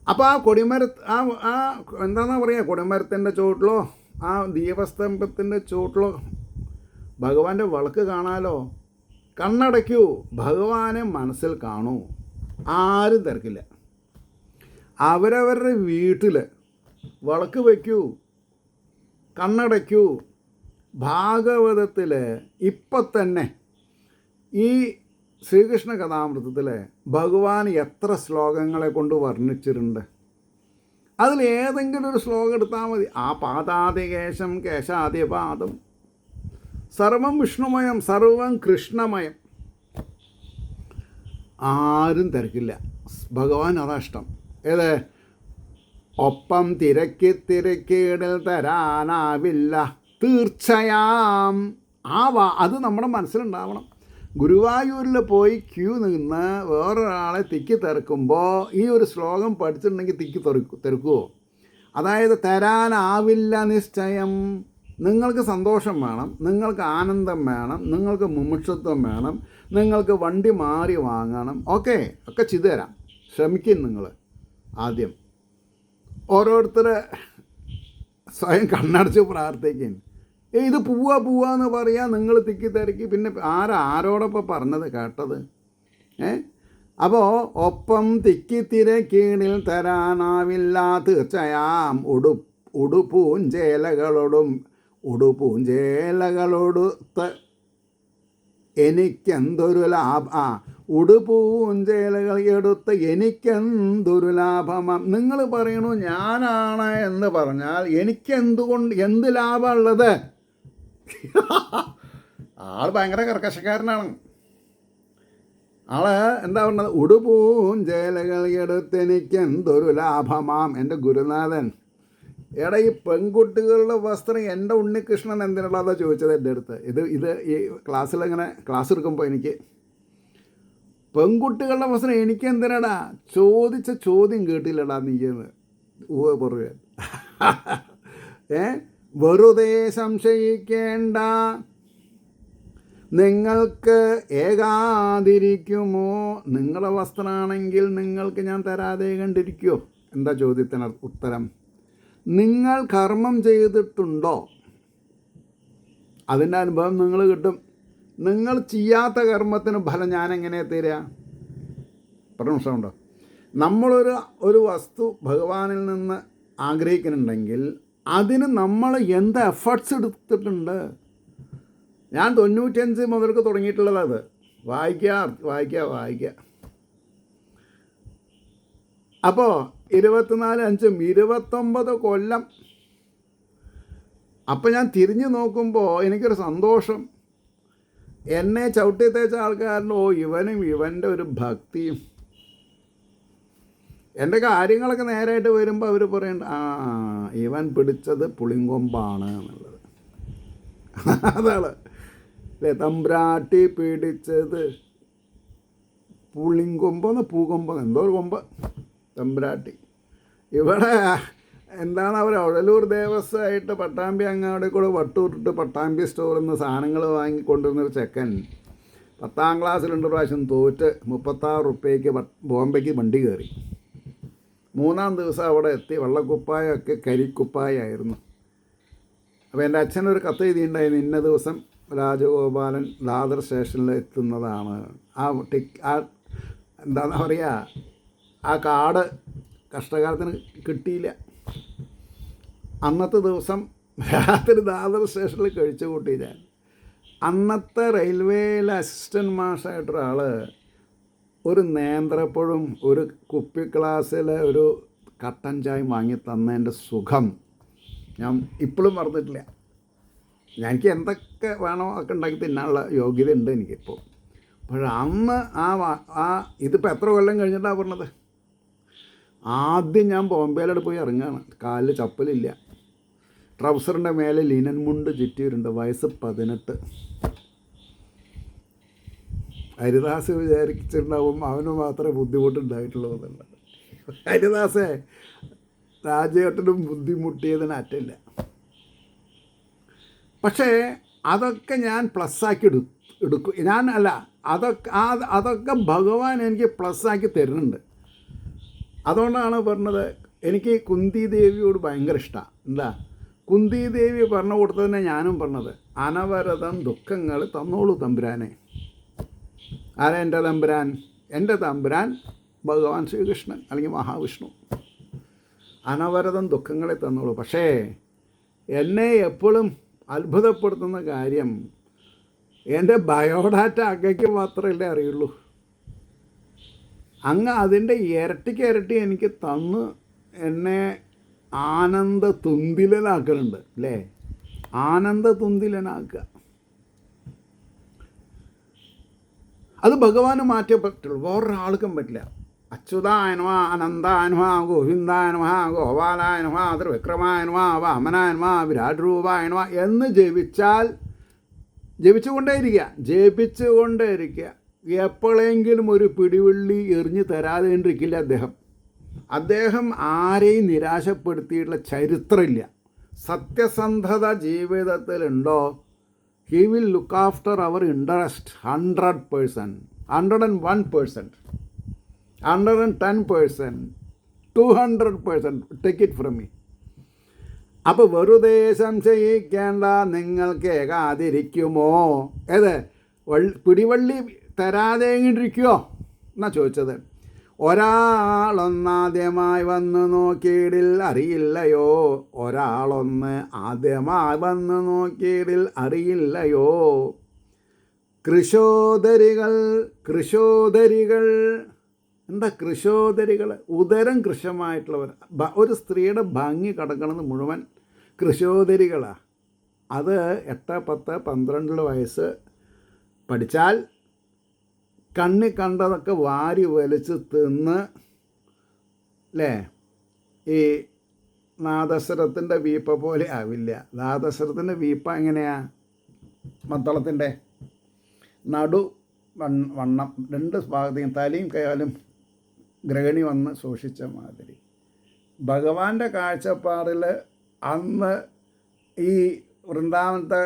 അപ്പോൾ ആ എന്താണെന്നാ പറയുക, കൊടിമരത്തിൻ്റെ ചുവട്ടിലോ ആ ദീപസ്തംഭത്തിൻ്റെ ചുവട്ടിലോ ഭഗവാന്റെ വിളക്ക് കാണാലോ. കണ്ണടയ്ക്കൂ, ഭഗവാനെ മനസ്സിൽ കാണൂ, ആരും തിരക്കില്ല. അവരവരുടെ വീട്ടിൽ വിളക്ക് വയ്ക്കൂ, കണ്ണടയ്ക്കൂ. ഭാഗവതത്തിൽ ഇപ്പം തന്നെ ഈ ശ്രീകൃഷ്ണ കഥാമൃതത്തിൽ ഭഗവാൻ എത്ര ശ്ലോകങ്ങളെ കൊണ്ട് വർണ്ണിച്ചിട്ടുണ്ട്. അതിലേതെങ്കിലും ഒരു ശ്ലോകം എടുത്താൽ മതി. ആ പാദാദികേശം കേശാദിപാദം സർവം വിഷ്ണുമയം സർവം കൃഷ്ണമയം, ആരും തിരക്കില്ല. ഭഗവാൻ അതാ ഇഷ്ടം. ഏത്? ഒപ്പം തിരക്കിടൽ തരാനാവില്ല തീർച്ചയാം. അത് നമ്മുടെ മനസ്സിലുണ്ടാവണം. ഗുരുവായൂരിൽ പോയി ക്യൂ നിന്ന് വേറൊരാളെ തിക്കി തെറുക്കുമ്പോൾ ഈ ഒരു ശ്ലോകം പഠിച്ചിട്ടുണ്ടെങ്കിൽ തിക്കി തെറുക്കുമോ? അതായത് തരാനാവില്ല നിശ്ചയം. നിങ്ങൾക്ക് സന്തോഷം വേണം, നിങ്ങൾക്ക് ആനന്ദം വേണം, നിങ്ങൾക്ക് മുമുക്ഷത്വം വേണം, നിങ്ങൾക്ക് വണ്ടി മാറി വാങ്ങണം, ഒക്കെ ചെയ്തു തരാം. ശ്രമിക്കും നിങ്ങൾ. ആദ്യം ഓരോരുത്തർ സ്വയം കണ്ണടച്ച് പ്രാർത്ഥിക്കും. ഇത് പോവാന്ന് പറയാൻ നിങ്ങൾ തിക്കി തിരക്കി പിന്നെ ആരോടൊപ്പം പറഞ്ഞത് കേട്ടത്? അപ്പോൾ ഒപ്പം തിക്കിത്തിരക്കീടിൽ തരാനാവില്ല തീർച്ചയാം, ഉടുപൂഞ്ചേലകളോടുത്ത് എനിക്കെന്തൊരു ഉടുപൂഞ്ചേലകൾ എടുത്ത് എനിക്കെന്തൊരു ലാഭമാം. നിങ്ങൾ പറയണു ഞാനാണ് എന്ന് പറഞ്ഞാൽ എന്ത് ലാഭമുള്ളത്? ആൾ ഭയങ്കര കർക്കശക്കാരനാണ്. ആള് എന്താ പറഞ്ഞത്? ഉടുപൂഞ്ചേലകൾ എടുത്ത് എനിക്കെന്തൊരു ലാഭമാം. എൻ്റെ ഗുരുനാഥൻ, എടാ ഈ പെൺകുട്ടികളുടെ വസ്ത്രം എൻ്റെ ഉണ്ണികൃഷ്ണൻ എന്തിനുള്ളതാ ചോദിച്ചത് എൻ്റെ അടുത്ത്. ഇത് ഈ ക്ലാസ് എടുക്കുമ്പോൾ എനിക്ക് പെൺകുട്ടികളുടെ വസ്ത്രം എനിക്ക് എന്തിനാടാ ചോദിച്ച ചോദ്യം കേട്ടില്ലടാ നീയെന്ന് പറയുക. വെറുതെ സംശയിക്കേണ്ട, നിങ്ങൾക്ക് ഏകാതിരിക്കുമോ? നിങ്ങളെ വസ്ത്രമാണെങ്കിൽ നിങ്ങൾക്ക് ഞാൻ തരാതെ കണ്ടിരിക്കുമോ? എന്താ ചോദ്യത്തിന് ഉത്തരം? നിങ്ങൾ കർമ്മം ചെയ്തിട്ടുണ്ടോ? അതിൻ്റെ അനുഭവം നിങ്ങൾ കിട്ടും. നിങ്ങൾ ചെയ്യാത്ത കർമ്മത്തിന് ഫലം ഞാൻ എങ്ങനെ തരിക? പ്രശ്നമുണ്ടോ? നമ്മളൊരു വസ്തു ഭഗവാനിൽ നിന്ന് ആഗ്രഹിക്കുന്നുണ്ടെങ്കിൽ അതിന് നമ്മൾ എന്ത് എഫർട്ട്സ് എടുത്തിട്ടുണ്ട്? ഞാൻ 95 മുതൽക്ക് തുടങ്ങിയിട്ടുള്ളത് അത്. വായിക്കുക. അപ്പോൾ 24-5-29 കൊല്ലം. അപ്പം ഞാൻ തിരിഞ്ഞു നോക്കുമ്പോൾ എനിക്കൊരു സന്തോഷം. എന്നെ ചവിട്ടി തേച്ച ആൾക്കാരനോ ഇവൻ്റെ ഒരു ഭക്തിയും എൻ്റെ കാര്യങ്ങളൊക്കെ നേരായിട്ട് വരുമ്പോൾ അവർ പറയണ്ട ഇവൻ പിടിച്ചത് പുളിങ്കൊമ്പാണ് എന്നുള്ളത്. അതാണ് അല്ലേ? തമ്പ്രാട്ടി പിടിച്ചത് പുളിങ്കൊമ്പെന്ന് പൂകൊമ്പെന്ന് എന്തോ ഒരു കൊമ്പ് തമ്പ്രാട്ടി. ഇവിടെ എന്താണ് അവർ ഒഴലൂർ ദേവസ്വമായിട്ട് പട്ടാമ്പി അങ്ങാടി കൂടെ വട്ടൂരിട്ട് പട്ടാമ്പി സ്റ്റോറിൽ നിന്ന് സാധനങ്ങൾ വാങ്ങിക്കൊണ്ടിരുന്നൊരു ചെക്കൻ 10ാം ക്ലാസ്സിൽ പ്രാവശ്യം തോറ്റ് 36 റുപ്യയ്ക്ക് ബോംബെക്ക് വണ്ടി കയറി. 3ാം ദിവസം അവിടെ എത്തി. വെള്ളക്കുപ്പായൊക്കെ കരിക്കുപ്പായായിരുന്നു. അപ്പോൾ എൻ്റെ അച്ഛനൊരു കത്ത് എഴുതിയിട്ടുണ്ടായിരുന്നു, ഇന്ന ദിവസം രാജഗോപാലൻ ദാദർ സ്റ്റേഷനിൽ എത്തുന്നതാണ്. എന്താണെന്ന് പറയുക, ആ കാർഡ് കഷ്ടകാലത്തിന് കിട്ടിയില്ല. അന്നത്തെ ദിവസം രാത്രി ദാദർ സ്റ്റേഷനിൽ കഴിച്ചു കൂട്ടി ഞാൻ. അന്നത്തെ റെയിൽവേയിലെ അസിസ്റ്റൻറ്റ് മാഷായിട്ടൊരാൾ ഒരു നേന്ത്രപ്പഴം ഒരു കുപ്പി ഗ്ലാസ്സിൽ ഒരു കട്ടൻ ചായയും വാങ്ങി തന്നതിൻ്റെ സുഖം ഞാൻ ഇപ്പോഴും മറന്നിട്ടില്ല. എനിക്ക് എന്തൊക്കെ വേണോ ഒക്കെ ഉണ്ടാക്കി തിന്നാനുള്ള യോഗ്യത ഉണ്ട് എനിക്കിപ്പോൾ. പക്ഷേ അന്ന് ഇതിപ്പോൾ എത്ര കൊല്ലം കഴിഞ്ഞിട്ടാണ് പറഞ്ഞത്. ആദ്യം ഞാൻ ബോംബെയിലോട്ട് പോയി ഇറങ്ങുകയാണ്. കാലിൽ ചപ്പലില്ല, ട്രൗസറിൻ്റെ മേലെ ലിനൻ മുണ്ട് ചുറ്റിയിട്ടുണ്ട്. വയസ്സ് 18. ഹരിദാസ് വിചാരിച്ചിട്ടുണ്ടാവും അവന് മാത്രമേ ബുദ്ധിമുട്ടുണ്ടായിട്ടുള്ളൂ എന്നുള്ളത്. ഹരിദാസേ, രാജേട്ടനും ബുദ്ധിമുട്ടിയതിന് അറ്റില്ല. പക്ഷേ അതൊക്കെ ഞാൻ പ്ലസ്സാക്കി എടുക്കും. അതൊക്കെ ഭഗവാൻ എനിക്ക് പ്ലസ്സാക്കി തരുന്നുണ്ട്. അതുകൊണ്ടാണ് പറഞ്ഞത്, എനിക്ക് കുന്തി ദേവിയോട് ഭയങ്കര ഇഷ്ടമാണ്. എന്താ, കുന്തി ദേവി പറഞ്ഞു കൊടുത്തതന്നെ ഞാനും പറഞ്ഞത്, അനവരതം ദുഃഖങ്ങൾ തന്നോളൂ തമ്പുരാനെ. ആരാ എൻ്റെ തമ്പുരാൻ? എൻ്റെ തമ്പുരാൻ ഭഗവാൻ ശ്രീകൃഷ്ണൻ അല്ലെങ്കിൽ മഹാവിഷ്ണു. അനവരതം ദുഃഖങ്ങളെ തന്നോളൂ. പക്ഷേ എന്നെ എപ്പോഴും അത്ഭുതപ്പെടുത്തുന്ന കാര്യം, എൻ്റെ ബയോഡാറ്റ അങ്ങയ്ക്ക് മാത്രമല്ലേ അറിയുള്ളൂ. അങ്ങ് അതിൻ്റെ ഇരട്ടിക്ക് എനിക്ക് തന്ന് എന്നെ ആനന്ദ തുന്തിലനാക്കുന്നുണ്ട് അല്ലേ? ആനന്ദ തുന്തിലനാക്കുക. അത് ഭഗവാന് മാറ്റേ പറ്റുള്ളൂ, വേറൊരാൾക്കും പറ്റില്ല. അച്യുതായ നമഃ, അനന്തായ നമഃ, ഗോവിന്ദായ നമഃ, ഗോപാലായ നമഃ, ത്രിവിക്രമായ നമഃ, വാമനായ നമഃ, വിരാട് രൂപായ നമഃ എന്ന് ജപിച്ചുകൊണ്ടേയിരിക്കുക. എപ്പോഴെങ്കിലും ഒരു പിടിവള്ളി എറിഞ്ഞ് തരാതെ ഇരിക്കില്ല അദ്ദേഹം ആരെയും നിരാശപ്പെടുത്തിയിട്ടുള്ള ചരിത്രമില്ല. സത്യസന്ധത ജീവിതത്തിലുണ്ടോ, ഹി വിൽ ലുക്ക് ആഫ്റ്റർ അവർ interest 100%, 101%, 110%, 200%. Take it from me. അപ്പോൾ വെറുതെ സംശയിക്കേണ്ട, നിങ്ങൾക്ക് ഏകാതിരിക്കുമോ? പിടിവള്ളി തരാതെ ഇരിക്കുമോ എന്നാ ചോദിച്ചത്. ഒരാളൊന്നാദ്യമായി വന്നു നോക്കിയിടിൽ അറിയില്ലയോ, ആദ്യമായി വന്നു നോക്കിയിടിൽ അറിയില്ലയോ. കൃശോദരികൾ എന്താ കൃശോദരികൾ? ഉദരം കൃശമായിട്ടുള്ളവർ. ഒരു സ്ത്രീയുടെ ഭംഗി കിടക്കണത് മുഴുവൻ കൃശോദരികളാണ്. അത് 8, 10, 12 വയസ്സ് പഠിച്ചാൽ കണ്ണി കണ്ടതൊക്കെ വാരി വലിച്ച് തിന്ന് അല്ലേ, ഈ നാദസ്വരത്തിൻ്റെ വീപ്പ പോലെ ആവില്ല. നാദസ്വരത്തിൻ്റെ വീപ്പ എങ്ങനെയാ? മദ്ദളത്തിൻ്റെ വണ്ണം 2 ഭാഗത്തേക്കും തലയും കൈയാലും ഗ്രഹണി വന്ന് സൂക്ഷിച്ച മാതിരി. ഭഗവാന്റെ കാഴ്ചപ്പാടിൽ അന്ന് ഈ വൃന്ദാവനത്തെ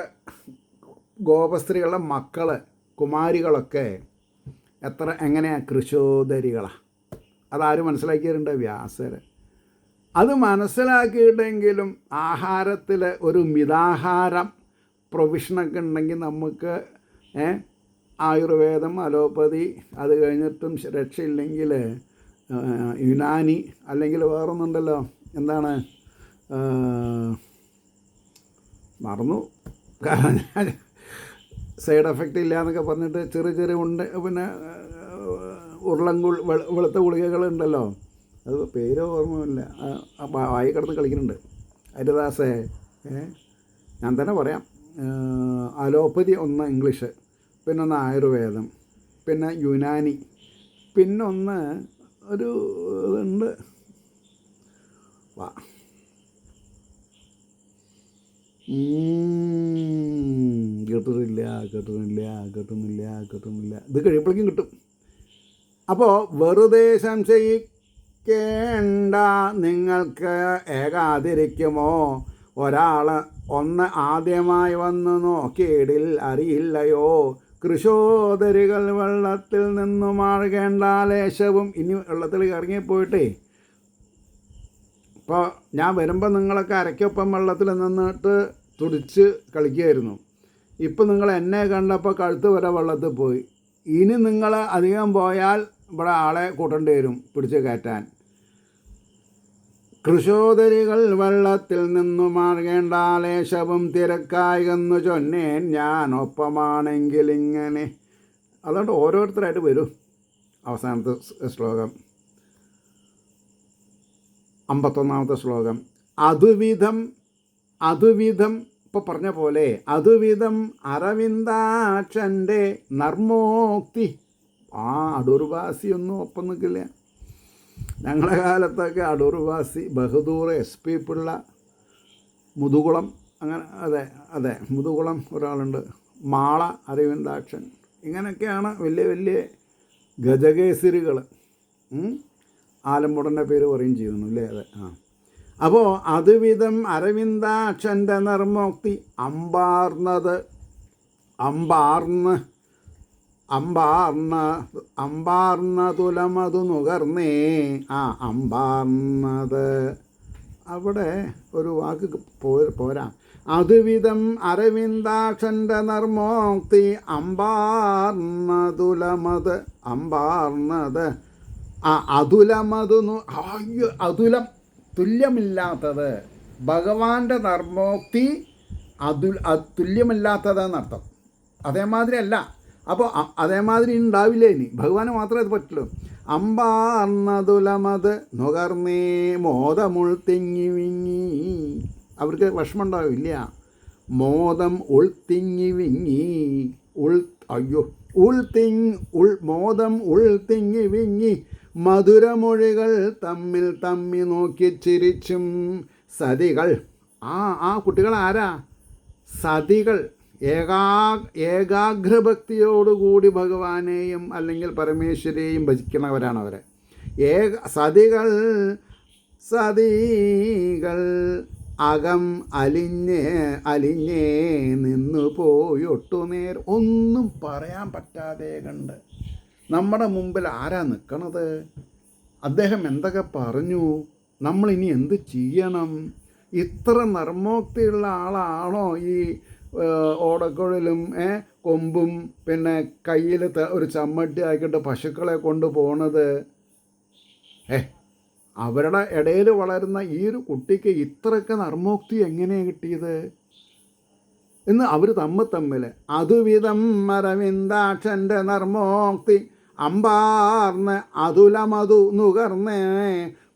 ഗോപസ്ത്രീകളുടെ മക്കൾ കുമാരികളൊക്കെ എങ്ങനെയാണ്? കൃശോദരികളാണ്. അതാരും മനസ്സിലാക്കിയിട്ടുണ്ട്? വ്യാസർ. അത് മനസ്സിലാക്കിയിട്ടെങ്കിലും ആഹാരത്തിൽ ഒരു മിതാഹാരം പ്രൊവിഷനൊക്കെ ഉണ്ടെങ്കിൽ നമുക്ക് ആയുർവേദം, അലോപ്പതി, അത് കഴിഞ്ഞിട്ടും രക്ഷയില്ലെങ്കിൽ യുനാനി, അല്ലെങ്കിൽ വേറൊന്നുണ്ടല്ലോ, എന്താണ് മറന്നു, കാരണം സൈഡ് എഫക്റ്റ് ഇല്ല എന്നൊക്കെ പറഞ്ഞിട്ട് ചെറിയ ഉണ്ട്. പിന്നെ വെളുത്ത ഗുളികകളുണ്ടല്ലോ, അത് പേര് ഓർമ്മയില്ല, വായി കിടന്ന് കളിക്കുന്നുണ്ട്. ഹരിദാസേ, ഞാൻ തന്നെ പറയാം. അലോപ്പതി ഒന്ന് ഇംഗ്ലീഷ്, പിന്നൊന്ന് ആയുർവേദം, പിന്നെ യുനാനി, പിന്നൊന്ന് ഒരു ഇതുണ്ട്, കിട്ടുന്നില്ല. ഇത് കഴിയുമ്പോഴേക്കും കിട്ടും. അപ്പോൾ വെറുതെ സംശയിക്കേണ്ട, നിങ്ങൾക്ക് ഏകാതിരിക്കുമോ? ആദ്യമായി വന്നു നോക്കിയിടിൽ അറിയില്ലയോ. കൃശോദരികൾ വെള്ളത്തിൽ നിന്നു മാറുകേണ്ട ലേശവും. ഇനി വെള്ളത്തിൽ ഇറങ്ങിപ്പോയിട്ടേ, ഇപ്പോൾ ഞാൻ വരുമ്പോൾ നിങ്ങളൊക്കെ അരയ്ക്കൊപ്പം വെള്ളത്തിൽ നിന്നിട്ട് തുടിച്ച് കളിക്കുമായിരുന്നു. ഇപ്പം നിങ്ങൾ എന്നെ കണ്ടപ്പോൾ കഴുത്ത് വരെ വെള്ളത്തിൽ പോയി. ഇനി നിങ്ങൾ അധികം പോയാൽ ഇവിടെ ആളെ കൂട്ടേണ്ടി വരും പിടിച്ച് കയറ്റാൻ. കൃശോദരികൾ വെള്ളത്തിൽ നിന്നു മാർഗേണ്ട ലേശവും തിരക്കായെന്നു ചൊന്നേൻ ഞാൻ ഒപ്പമാണെങ്കിൽ ഇങ്ങനെ. അതുകൊണ്ട് ഓരോരുത്തരായിട്ട് വരും. അവസാനത്തെ ശ്ലോകം 51ാമത്തെ ശ്ലോകം. അതുവിധം ഇപ്പോൾ പറഞ്ഞ പോലെ അതുവിധം അരവിന്ദാക്ഷൻ്റെ നർമ്മോക്തി. അടൂർവാസിയൊന്നും ഒപ്പം നിൽക്കില്ല. ഞങ്ങളുടെ കാലത്തൊക്കെ അടൂർവാസി ബഹദൂർ SP പിള്ള, മുതുകുളം, അങ്ങനെ അതെ മുതുകുളം ഒരാളുണ്ട്, മാള അരവിന്ദാക്ഷൻ, ഇങ്ങനെയൊക്കെയാണ് വലിയ വലിയ ഗജകേസരികൾ. ആലമ്പുടൻ്റെ പേര് പറയും ചെയ്യുന്നു അല്ലേ? അതെ. അപ്പോൾ അതുവിധം അരവിന്ദാക്ഷൻ്റെ നർമ്മോക്തി അമ്പാർന്ന തുലമതു നുകർന്നേ. അമ്പാർന്നത് അവിടെ ഒരു വാക്ക് പോരാ. അതുവിധം അരവിന്ദാക്ഷൻ്റെ നർമ്മോക്തി അമ്പാർന്നത് അതുലം തുല്യമില്ലാത്തത്. ഭഗവാന്റെ നർമ്മോക്തി തുല്യമില്ലാത്തതെന്നർത്ഥം. അതേമാതിരി അല്ല. അപ്പോൾ അതേമാതിരി ഉണ്ടാവില്ല. ഇനി ഭഗവാന് മാത്രമേ അത് പറ്റുള്ളൂ. അമ്പാർന്നതുലമത് നുകർന്നേ മോദമുൾ തിങ്ങി വിങ്ങി. അവർക്ക് വിഷമം ഉണ്ടാവില്ല. മോദം ഉൾത്തിങ്ങി വിങ്ങി. മോദം ഉൾത്തിങ്ങി വിങ്ങി മധുരമൊഴികൾ തമ്മി നോക്കി ചിരിച്ചും സതികൾ. ആ കുട്ടികൾ ആരാ? സതികൾ. ഏകാഗ്രഭക്തിയോടുകൂടി ഭഗവാനെയും അല്ലെങ്കിൽ പരമേശ്വരെയും ഭജിക്കുന്നവരാണ് അവരെ. സതികൾ അകം അലിഞ്ഞേ നിന്നു പോയൊട്ടുനേരം. ഒന്നും പറയാൻ പറ്റാതെ കണ്ട് നമ്മുടെ മുമ്പിൽ ആരാ നിൽക്കണത്? അദ്ദേഹം എന്തൊക്കെ പറഞ്ഞു? നമ്മളിനി എന്ത് ചെയ്യണം? ഇത്ര നർമ്മോക്തിയുള്ള ആളാണോ ഈ ഓടക്കുഴലും കൊമ്പും പിന്നെ കയ്യിൽ ഒരു ചമ്മട്ടി ആക്കിയിട്ട് പശുക്കളെ കൊണ്ട് പോണത്? അവരുടെ ഇടയിൽ വളരുന്ന ഈ ഒരു കുട്ടിക്ക് ഇത്രയൊക്കെ നർമ്മോക്തി എങ്ങനെയാണ് കിട്ടിയത് എന്ന് അവർ തമ്മിൽ. അതുവിധം അരവിന്ദാക്ഷൻ്റെ നർമ്മോക്തി അമ്പാർന്ന് അതുലമതു നുകർന്നേ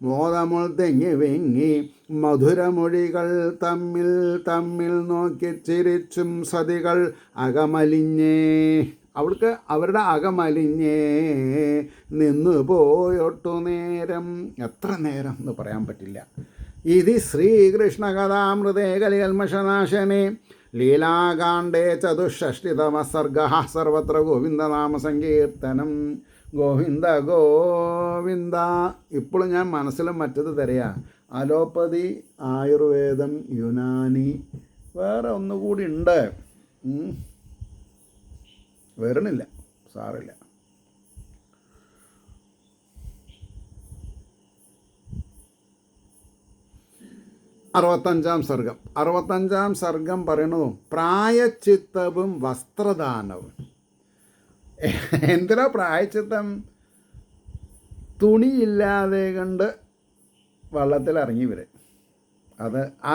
മോദമുൾ തെങ്ങി വെങ്ങി മധുരമൊഴികൾ തമ്മിൽ നോക്കി ചിരിച്ചും സതികൾ അകമലിഞ്ഞേ. അവരുടെ അകമലിഞ്ഞേ നിന്നു പോയൊട്ടു നേരം. എത്ര നേരം എന്ന് പറയാൻ പറ്റില്ല. ഇത് ശ്രീകൃഷ്ണ കഥാമൃതേ കലികൽമഷനാശനെ ലീലാകാണ്ഡേ ചതുഷ്ഷഷ്ടിതമ സർഗ. സർവത്ര ഗോവിന്ദനാമസങ്കീർത്തനം. ഗോവിന്ദ ഗോവിന്ദ. ഇപ്പോഴും ഞാൻ മനസ്സിലും മറ്റത് തരയാ. അലോപ്പതി, ആയുർവേദം, യുനാനി, വേറെ ഒന്നുകൂടി ഉണ്ട്. വരണില്ല, സാറില്ല. അറുപത്തഞ്ചാം സർഗം പറയണതും പ്രായച്ചിത്തവും വസ്ത്രദാനവും. എന്തിനാ പ്രായച്ചിത്തം? തുണിയില്ലാതെ കണ്ട് വള്ളത്തിൽ ഇറങ്ങി വരെ.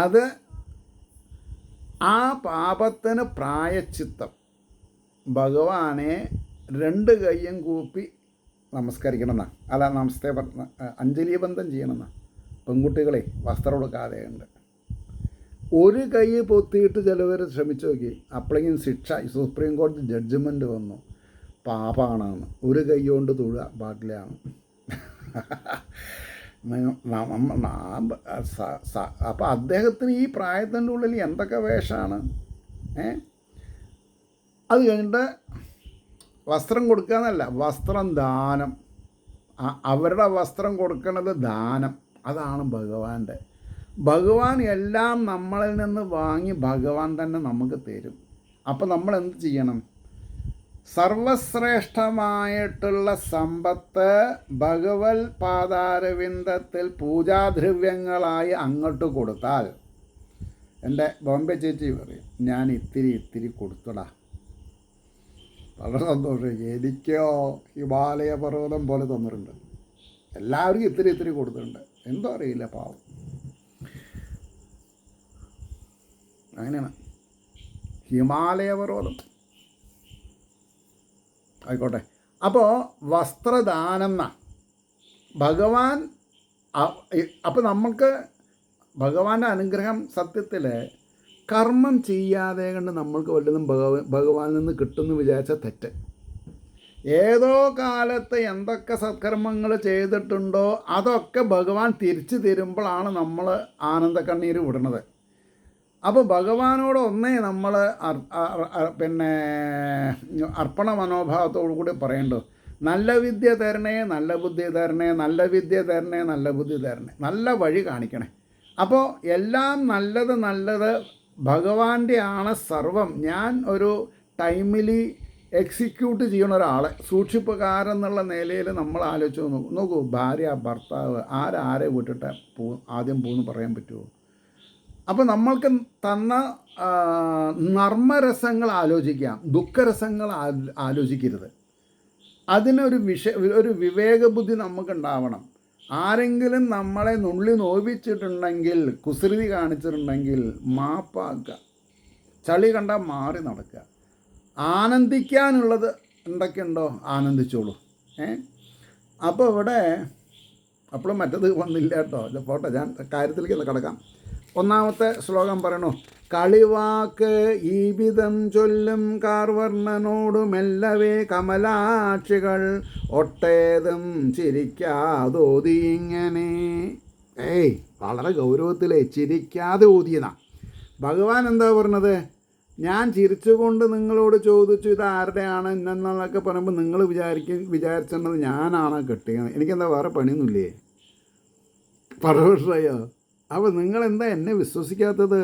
അത് ആ പാപത്തിന് പ്രായച്ചിത്തം. ഭഗവാനെ 2 കൈയും കൂപ്പി നമസ്കരിക്കണമെന്നാ. അല്ല, നമസ്തേ അഞ്ജലിബന്ധം ചെയ്യണമെന്നാ. പെൺകുട്ടികളെ വസ്ത്രം കൊടുക്കാതെ ഉണ്ട്. ഒരു കൈ പൊത്തിയിട്ട് ചിലവർ ശ്രമിച്ചു നോക്കി. അപ്പോഴേക്കും ശിക്ഷ, സുപ്രീം കോടതി ജഡ്ജ്മെൻറ്റ് വന്നു, പാപമാണെന്ന്. ഒരു കൈ കൊണ്ട് തൊഴുക പാട്ടിലാണ്. അപ്പോൾ അദ്ദേഹത്തിന് ഈ പ്രായത്തിൻ്റെ ഉള്ളിൽ എന്തൊക്കെ വേഷമാണ്. അത് കഴിഞ്ഞിട്ട് വസ്ത്രം കൊടുക്കുക എന്നല്ല, വസ്ത്രം ദാനം. അവരുടെ വസ്ത്രം കൊടുക്കുന്നത് ദാനം. അതാണ് ഭഗവാന്റെ. ഭഗവാൻ എല്ലാം നമ്മളിൽ നിന്ന് വാങ്ങി ഭഗവാൻ തന്നെ നമുക്ക് തരും. അപ്പോൾ നമ്മൾ എന്ത് ചെയ്യണം? സർവശ്രേഷ്ഠമായിട്ടുള്ള സമ്പത്ത് ഭഗവത് പാദാരവിന്ദത്തിൽ പൂജാദ്രവ്യങ്ങളായി അങ്ങോട്ട് കൊടുത്താൽ എൻ്റെ ബോംബെ ചേച്ചി പറയും, ഞാൻ ഇത്തിരി കൊടുത്തടാ. വളരെ സന്തോഷം. എനിക്കോ ഹിമാലയ പർവ്വതം പോലെ തന്നിട്ടുണ്ട്. എല്ലാവർക്കും ഇത്തിരി കൊടുത്തിട്ടുണ്ട്. എന്തോ അറിയില്ല, പാവം. അങ്ങനെയാണ്. ഹിമാലയ പർവ്വതം ആയിക്കോട്ടെ. അപ്പോൾ വസ്ത്രദാനം എന്നാ ഭഗവാൻ. അപ്പോൾ നമുക്ക് ഭഗവാന്റെ അനുഗ്രഹം സത്യത്തിൽ കർമ്മം ചെയ്യാതെ കണ്ട് നമ്മൾക്ക് വല്ലതും ഭഗവാനിൽ നിന്ന് കിട്ടുമെന്ന് വിചാരിച്ച തെറ്റ്. ഏതോ കാലത്ത് എന്തൊക്കെ സത്കർമ്മങ്ങൾ ചെയ്തിട്ടുണ്ടോ അതൊക്കെ ഭഗവാൻ തിരിച്ചു തരുമ്പോഴാണ് നമ്മൾ ആനന്ദക്കണ്ണീര് വിടുന്നത്. അപ്പോൾ ഭഗവാനോട് ഒന്നേ നമ്മൾ പിന്നെ അർപ്പണ മനോഭാവത്തോടു കൂടി പറയേണ്ടു, നല്ല വിദ്യ തരണേ, നല്ല ബുദ്ധി തരണേ, നല്ല വിദ്യ തരണേ, നല്ല ബുദ്ധി തരണേ, നല്ല വഴി കാണിക്കണേ. അപ്പോൾ എല്ലാം നല്ലത് ഭഗവാന്റെ ആണ് സർവം. ഞാൻ ഒരു ടൈമിൽ എക്സിക്യൂട്ട് ചെയ്യുന്ന ഒരാളെ സൂക്ഷിപ്പുകാരെന്നുള്ള നിലയിൽ നമ്മൾ ആലോചിച്ച് നോക്കൂ. ഭാര്യ ഭർത്താവ് ആരെ വിട്ടിട്ട് ആദ്യം പോകുമെന്ന് പറയാൻ പറ്റുമോ? അപ്പോൾ നമ്മൾക്ക് തന്ന നർമ്മരസങ്ങൾ ആലോചിക്കാം, ദുഃഖരസങ്ങൾ ആലോചിക്കരുത്. അതിനൊരു ഒരു വിവേകബുദ്ധി നമുക്കുണ്ടാവണം. ആരെങ്കിലും നമ്മളെ നുള്ളി നോവിച്ചിട്ടുണ്ടെങ്കിൽ, കുസൃതി കാണിച്ചിട്ടുണ്ടെങ്കിൽ മാപ്പാക്കുക, ചളി കണ്ടാൽ മാറി നടക്കുക. ആനന്ദിക്കാനുള്ളത് എന്തൊക്കെയുണ്ടോ ആനന്ദിച്ചോളൂ. അപ്പോൾ ഇവിടെ അപ്പോഴും മറ്റത് വന്നില്ല കേട്ടോ. ഇത് പോട്ടെ, ഞാൻ കാര്യത്തിലേക്ക് കിടക്കാം. ഒന്നാമത്തെ ശ്ലോകം പറയണു, കളിവാക്ക് ഈ വിധം ചൊല്ലും കാർവർണ്ണനോടു മെല്ലവേ കമലാക്ഷികൾ ഒട്ടേതും ചിരിക്കാതോതി ഇങ്ങനെ. വളരെ ഗൗരവത്തിലേ ചിരിക്കാതെ ഓതിയതാ. ഭഗവാൻ എന്താ പറഞ്ഞത്? ഞാൻ ചിരിച്ചുകൊണ്ട് നിങ്ങളോട് ചോദിച്ചു ഇത് ആരുടെയാണ് എന്നൊക്കെ പറയുമ്പോൾ നിങ്ങൾ വിചാരിച്ചത് ഞാനാണ് കെട്ടിയത്, എനിക്കെന്താ വേറെ പണിയൊന്നുമില്ലേ? പരവശയോ? അപ്പോൾ നിങ്ങളെന്താ എന്നെ വിശ്വസിക്കാത്തത്?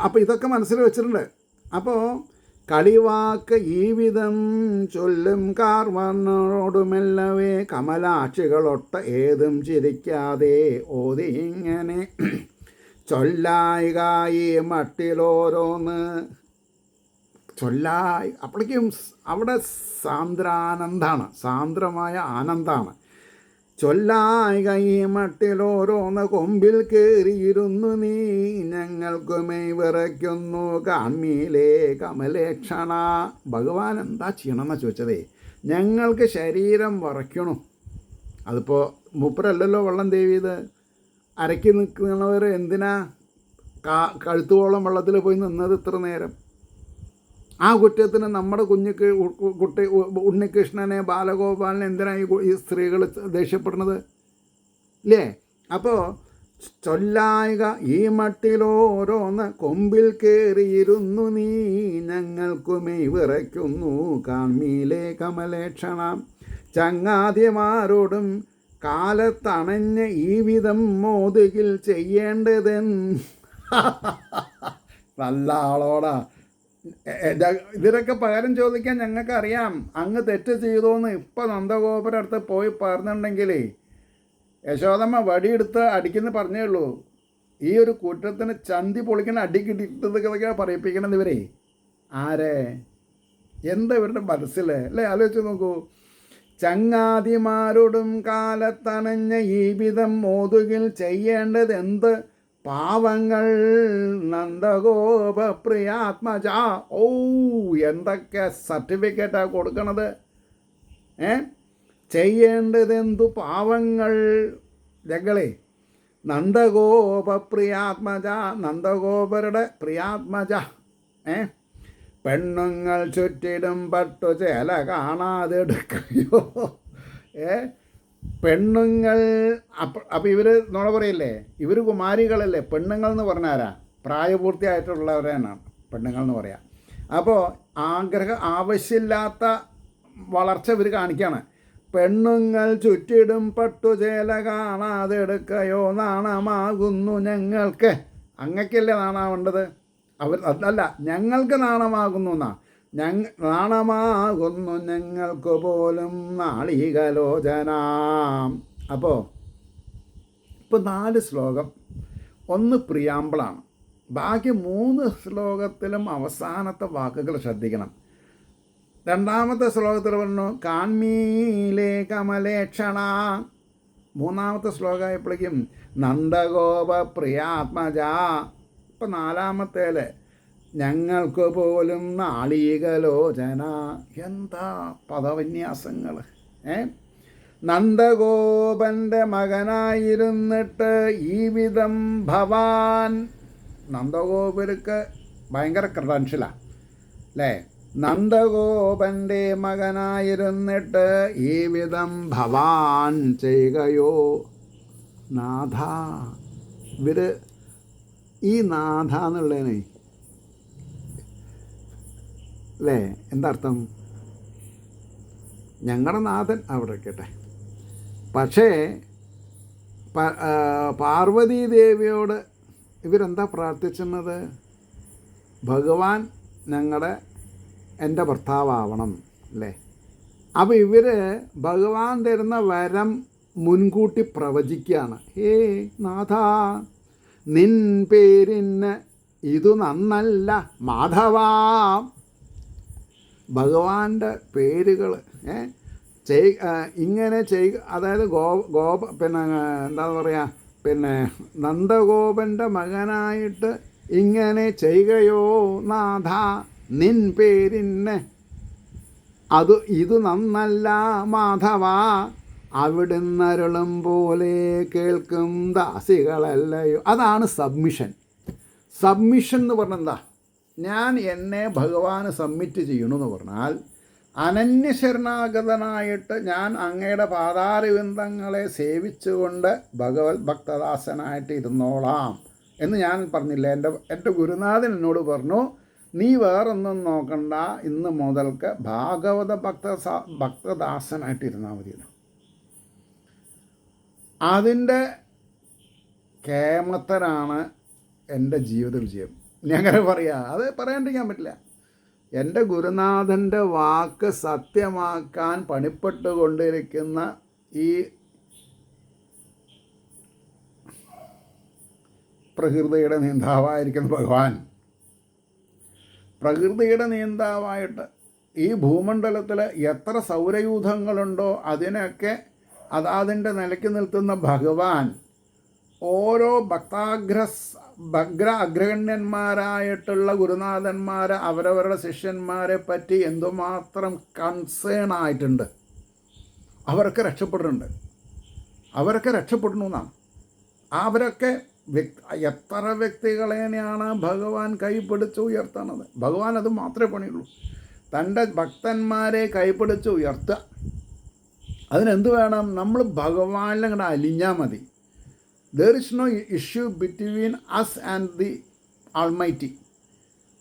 അപ്പോൾ ഇതൊക്കെ മനസ്സിൽ വെച്ചിട്ടുണ്ട്. അപ്പോൾ കളിവാക്ക് ഈ വിധം ചൊല്ലും കാർവർണ്ണനോടുമെല്ലവേ കമലാക്ഷികളൊട്ട ഏതും ചിരിക്കാതെ ഓതി ഇങ്ങനെ. ചൊല്ലായികായി മട്ടിലോരോന്ന് ചൊല്ലായി. അപ്പോഴേക്കും അവിടെ സാന്ദ്രാനന്ദാണ്, സാന്ദ്രമായ ആനന്ദമാണ്. ചൊല്ലായി കൈ മട്ടിലോരോന്ന് കൊമ്പിൽ കയറിയിരുന്നു നീ ഞങ്ങൾക്കുമേ വിറയ്ക്കുന്നു കാൺമീലേ കമലേക്ഷണ. ഭഗവാൻ എന്താ ചെയ്യണമെന്നാണ് ചോദിച്ചതേ. ഞങ്ങൾക്ക് ശരീരം വിറയ്ക്കണു. അതിപ്പോൾ മൂപ്പരല്ലല്ലോ വെള്ളം ദേവിയത്. അരക്കി നിൽക്കുന്നവർ എന്തിനാ കഴുത്തോളം വെള്ളത്തിൽ പോയി നിന്നത് ഇത്ര നേരം? ആ കുറ്റത്തിന് നമ്മുടെ കുട്ടി ഉണ്ണികൃഷ്ണനെ ബാലഗോപാലിനെ എന്തിനാണ് ഈ സ്ത്രീകൾ ദേഷ്യപ്പെടുന്നത് ഇല്ലേ? അപ്പോൾ ചൊല്ലായിക ഈ മട്ടിലോരോന്ന് കൊമ്പിൽ കയറിയിരുന്നു നീ ഞങ്ങൾക്കുമേ വിറയ്ക്കുന്നു കാൺമീലേ കമലേക്ഷണ. ചങ്ങാതിമാരോടും കാലത്തണഞ്ഞ ഈ വിധം മോതുകിൽ ചെയ്യേണ്ടതെന്ന്. നല്ല ആളോടാ. ഇതിനൊക്കെ പകരം ചോദിക്കാൻ ഞങ്ങൾക്കറിയാം അങ്ങ് തെറ്റ് ചെയ്തോന്ന്. ഇപ്പം നന്ദഗോപുരം അടുത്ത് പോയി പറഞ്ഞിട്ടുണ്ടെങ്കിൽ യശോദമ്മ വടിയെടുത്ത് അടിക്കുന്ന പറഞ്ഞേ ഉള്ളൂ. ഈ ഒരു കുറ്റത്തിന് ചന്തി പൊളിക്കണ അടിക്കിട്ടിട്ടതൊക്കെ പറയിപ്പിക്കണത് ഇവരെ. ആരെ? എന്താ ഇവരുടെ മനസ്സിൽ അല്ലേ? ആലോചിച്ച് നോക്കൂ. ചങ്ങാതിമാരോടും കാലത്തണഞ്ഞ ഈ വിധം മോതുകിൽ ചെയ്യേണ്ടത് എന്ത് പാവങ്ങൾ നന്ദഗോപ പ്രിയാത്മജ. എന്തൊക്കെ സർട്ടിഫിക്കറ്റാണ് കൊടുക്കണത്. ചെയ്യേണ്ടതെന്തു പാവങ്ങൾ ജകളെ. നന്ദഗോപ പ്രിയാത്മജ, നന്ദഗോപരുടെ പ്രിയാത്മജ. പെണ്ണുങ്ങൾ ചുറ്റിടും പട്ടു ചേല കാണാതെടുക്കുകയോ. പെണ്ണുങ്ങൾ അപ്പോൾ ഇവർ നുണ പറയില്ലേ? ഇവർ കുമാരികളല്ലേ? പെണ്ണുങ്ങൾ എന്ന് പറഞ്ഞാരാ? പ്രായപൂർത്തിയായിട്ടുള്ളവരാണ് പെണ്ണുങ്ങൾ എന്ന് പറയാം. അപ്പോൾ ആവശ്യമില്ലാത്ത വളർച്ച ഇവർ കാണിക്കുകയാണ്. പെണ്ണുങ്ങൾ ചുറ്റിടും പട്ടുചേല കാണാതെ എടുക്കയോ നാണമാകുന്നു ഞങ്ങൾക്ക്. അങ്ങക്കല്ലേ നാണാവേണ്ടത്? അതല്ല, ഞങ്ങൾക്ക് നാണമാകുന്നു എന്നാ. നാണമാകുന്നു ഞങ്ങൾക്ക് പോലും നാളികലോചന. അപ്പോൾ 4 ശ്ലോകം ഒന്ന് പ്രിയാമ്പിളാണ്. ബാക്കി 3 ശ്ലോകത്തിലും അവസാനത്തെ വാക്കുകൾ ശ്രദ്ധിക്കണം. രണ്ടാമത്തെ ശ്ലോകത്തിൽ പറഞ്ഞു കാൺമീലേ കമലേക്ഷണ. മൂന്നാമത്തെ ശ്ലോകമായപ്പോഴേക്കും നന്ദഗോപ പ്രിയാത്മജ. ഇപ്പം നാലാമത്തേൽ ഞങ്ങൾക്ക് പോലും നാളീകലോചന. എന്താ പദവിന്യാസങ്ങൾ! നന്ദഗോപൻ്റെ മകനായിരുന്നിട്ട് ഈ വിധം ഭവാൻ. നന്ദഗോപർക്ക് ഭയങ്കര ക്രെഡൻഷ്യലാണ് അല്ലേ? നന്ദഗോപൻ്റെ മകനായിരുന്നിട്ട് ഈ വിധം ഭവാൻ ചെയ്യുകയോ നാഥ. ഇവർ ഈ നാഥ എന്നുള്ളതിനെ അല്ലേ എന്താ അർത്ഥം? ഞങ്ങളുടെ നാഥൻ അവിടെ ഇരിക്കട്ടെ. പക്ഷേ പാർവതീ ദേവിയോട് ഇവരെന്താ പ്രാർത്ഥിക്കുന്നത്? ഭഗവാൻ എൻ്റെ ഭർത്താവണം അല്ലേ? അപ്പോൾ ഇവർ ഭഗവാൻ തരുന്ന വരം മുൻകൂട്ടി പ്രവചിക്കുകയാണ്. ഹേ നാഥ, നിൻ പേരിന് ഇതു നന്നല്ല മാധവാ. ഭഗവാന്റെ പേരുകൾ ഇങ്ങനെ അതായത് പിന്നെ എന്താ പറയുക, നന്ദഗോപൻ്റെ മകനായിട്ട് ഇങ്ങനെ ചെയ്യുകയോ നാഥ, നിൻ പേരിന് ഇതു നന്നല്ല മാധവ. അവിടുന്നരുളും പോലെ കേൾക്കും ദാസികളല്ലയോ. അതാണ് സബ്മിഷൻ. സബ്മിഷൻ എന്ന് പറഞ്ഞാൽ എന്താ? ഞാൻ എന്നെ ഭഗവാന് സബ്മിറ്റ് ചെയ്യണമെന്ന് പറഞ്ഞാൽ അനന്യശരണാഗതനായിട്ട് ഞാൻ അങ്ങയുടെ പാതാരവിന്ദങ്ങളെ സേവിച്ചുകൊണ്ട് ഭഗവത് ഭക്തദാസനായിട്ട് ഇരുന്നോളാം എന്ന് ഞാൻ പറഞ്ഞില്ല. എൻ്റെ ഗുരുനാഥൻ എന്നോട് പറഞ്ഞു, നീ വേറൊന്നും നോക്കണ്ട, ഇന്ന് മുതൽക്ക് ഭാഗവത ഭക്തദാസനായിട്ട് ഇരുന്നാൽ മതിയെന്ന്. അതിൻ്റെ കേമത്തരാണ് എൻ്റെ ജീവിത വിജയം. ഞാൻ അങ്ങനെ പറയാം, അത് പറയാണ്ടിരിക്കാൻ പറ്റില്ല. എൻ്റെ ഗുരുനാഥൻ്റെ വാക്ക് സത്യമാക്കാൻ പണിപ്പെട്ടുകൊണ്ടിരിക്കുന്ന ഈ പ്രകൃതിയുടെ നിയന്താവായിരിക്കുന്ന ഭഗവാൻ, പ്രകൃതിയുടെ നിയന്താവായിട്ട് ഈ ഭൂമണ്ഡലത്തിൽ എത്ര സൗരയൂഥങ്ങളുണ്ടോ അതിനൊക്കെ അതാതിൻ്റെ നിലയ്ക്ക് നിൽക്കുന്ന ഭഗവാൻ ഓരോ അഗ്രഗണ്യന്മാരായിട്ടുള്ള ഗുരുനാഥന്മാരെ അവരവരുടെ ശിഷ്യന്മാരെ പറ്റി എന്തുമാത്രം കൺസേൺ ആയിട്ടുണ്ട്. അവരൊക്കെ രക്ഷപ്പെടുന്നു എന്നാണ്. അവരൊക്കെ എത്ര വ്യക്തികളെയാണ് ഭഗവാൻ കൈപിടിച്ച് ഉയർത്തണത്. ഭഗവാൻ അത് മാത്രമേ പണിയുള്ളൂ, തൻ്റെ ഭക്തന്മാരെ കൈപിടിച്ച് ഉയർത്തുക. അതിനെന്ത് വേണം? നമ്മൾ ഭഗവാനിൽ അങ്ങോട്ട് അലിഞ്ഞാൽ മതി. There is no issue between us and the almighty.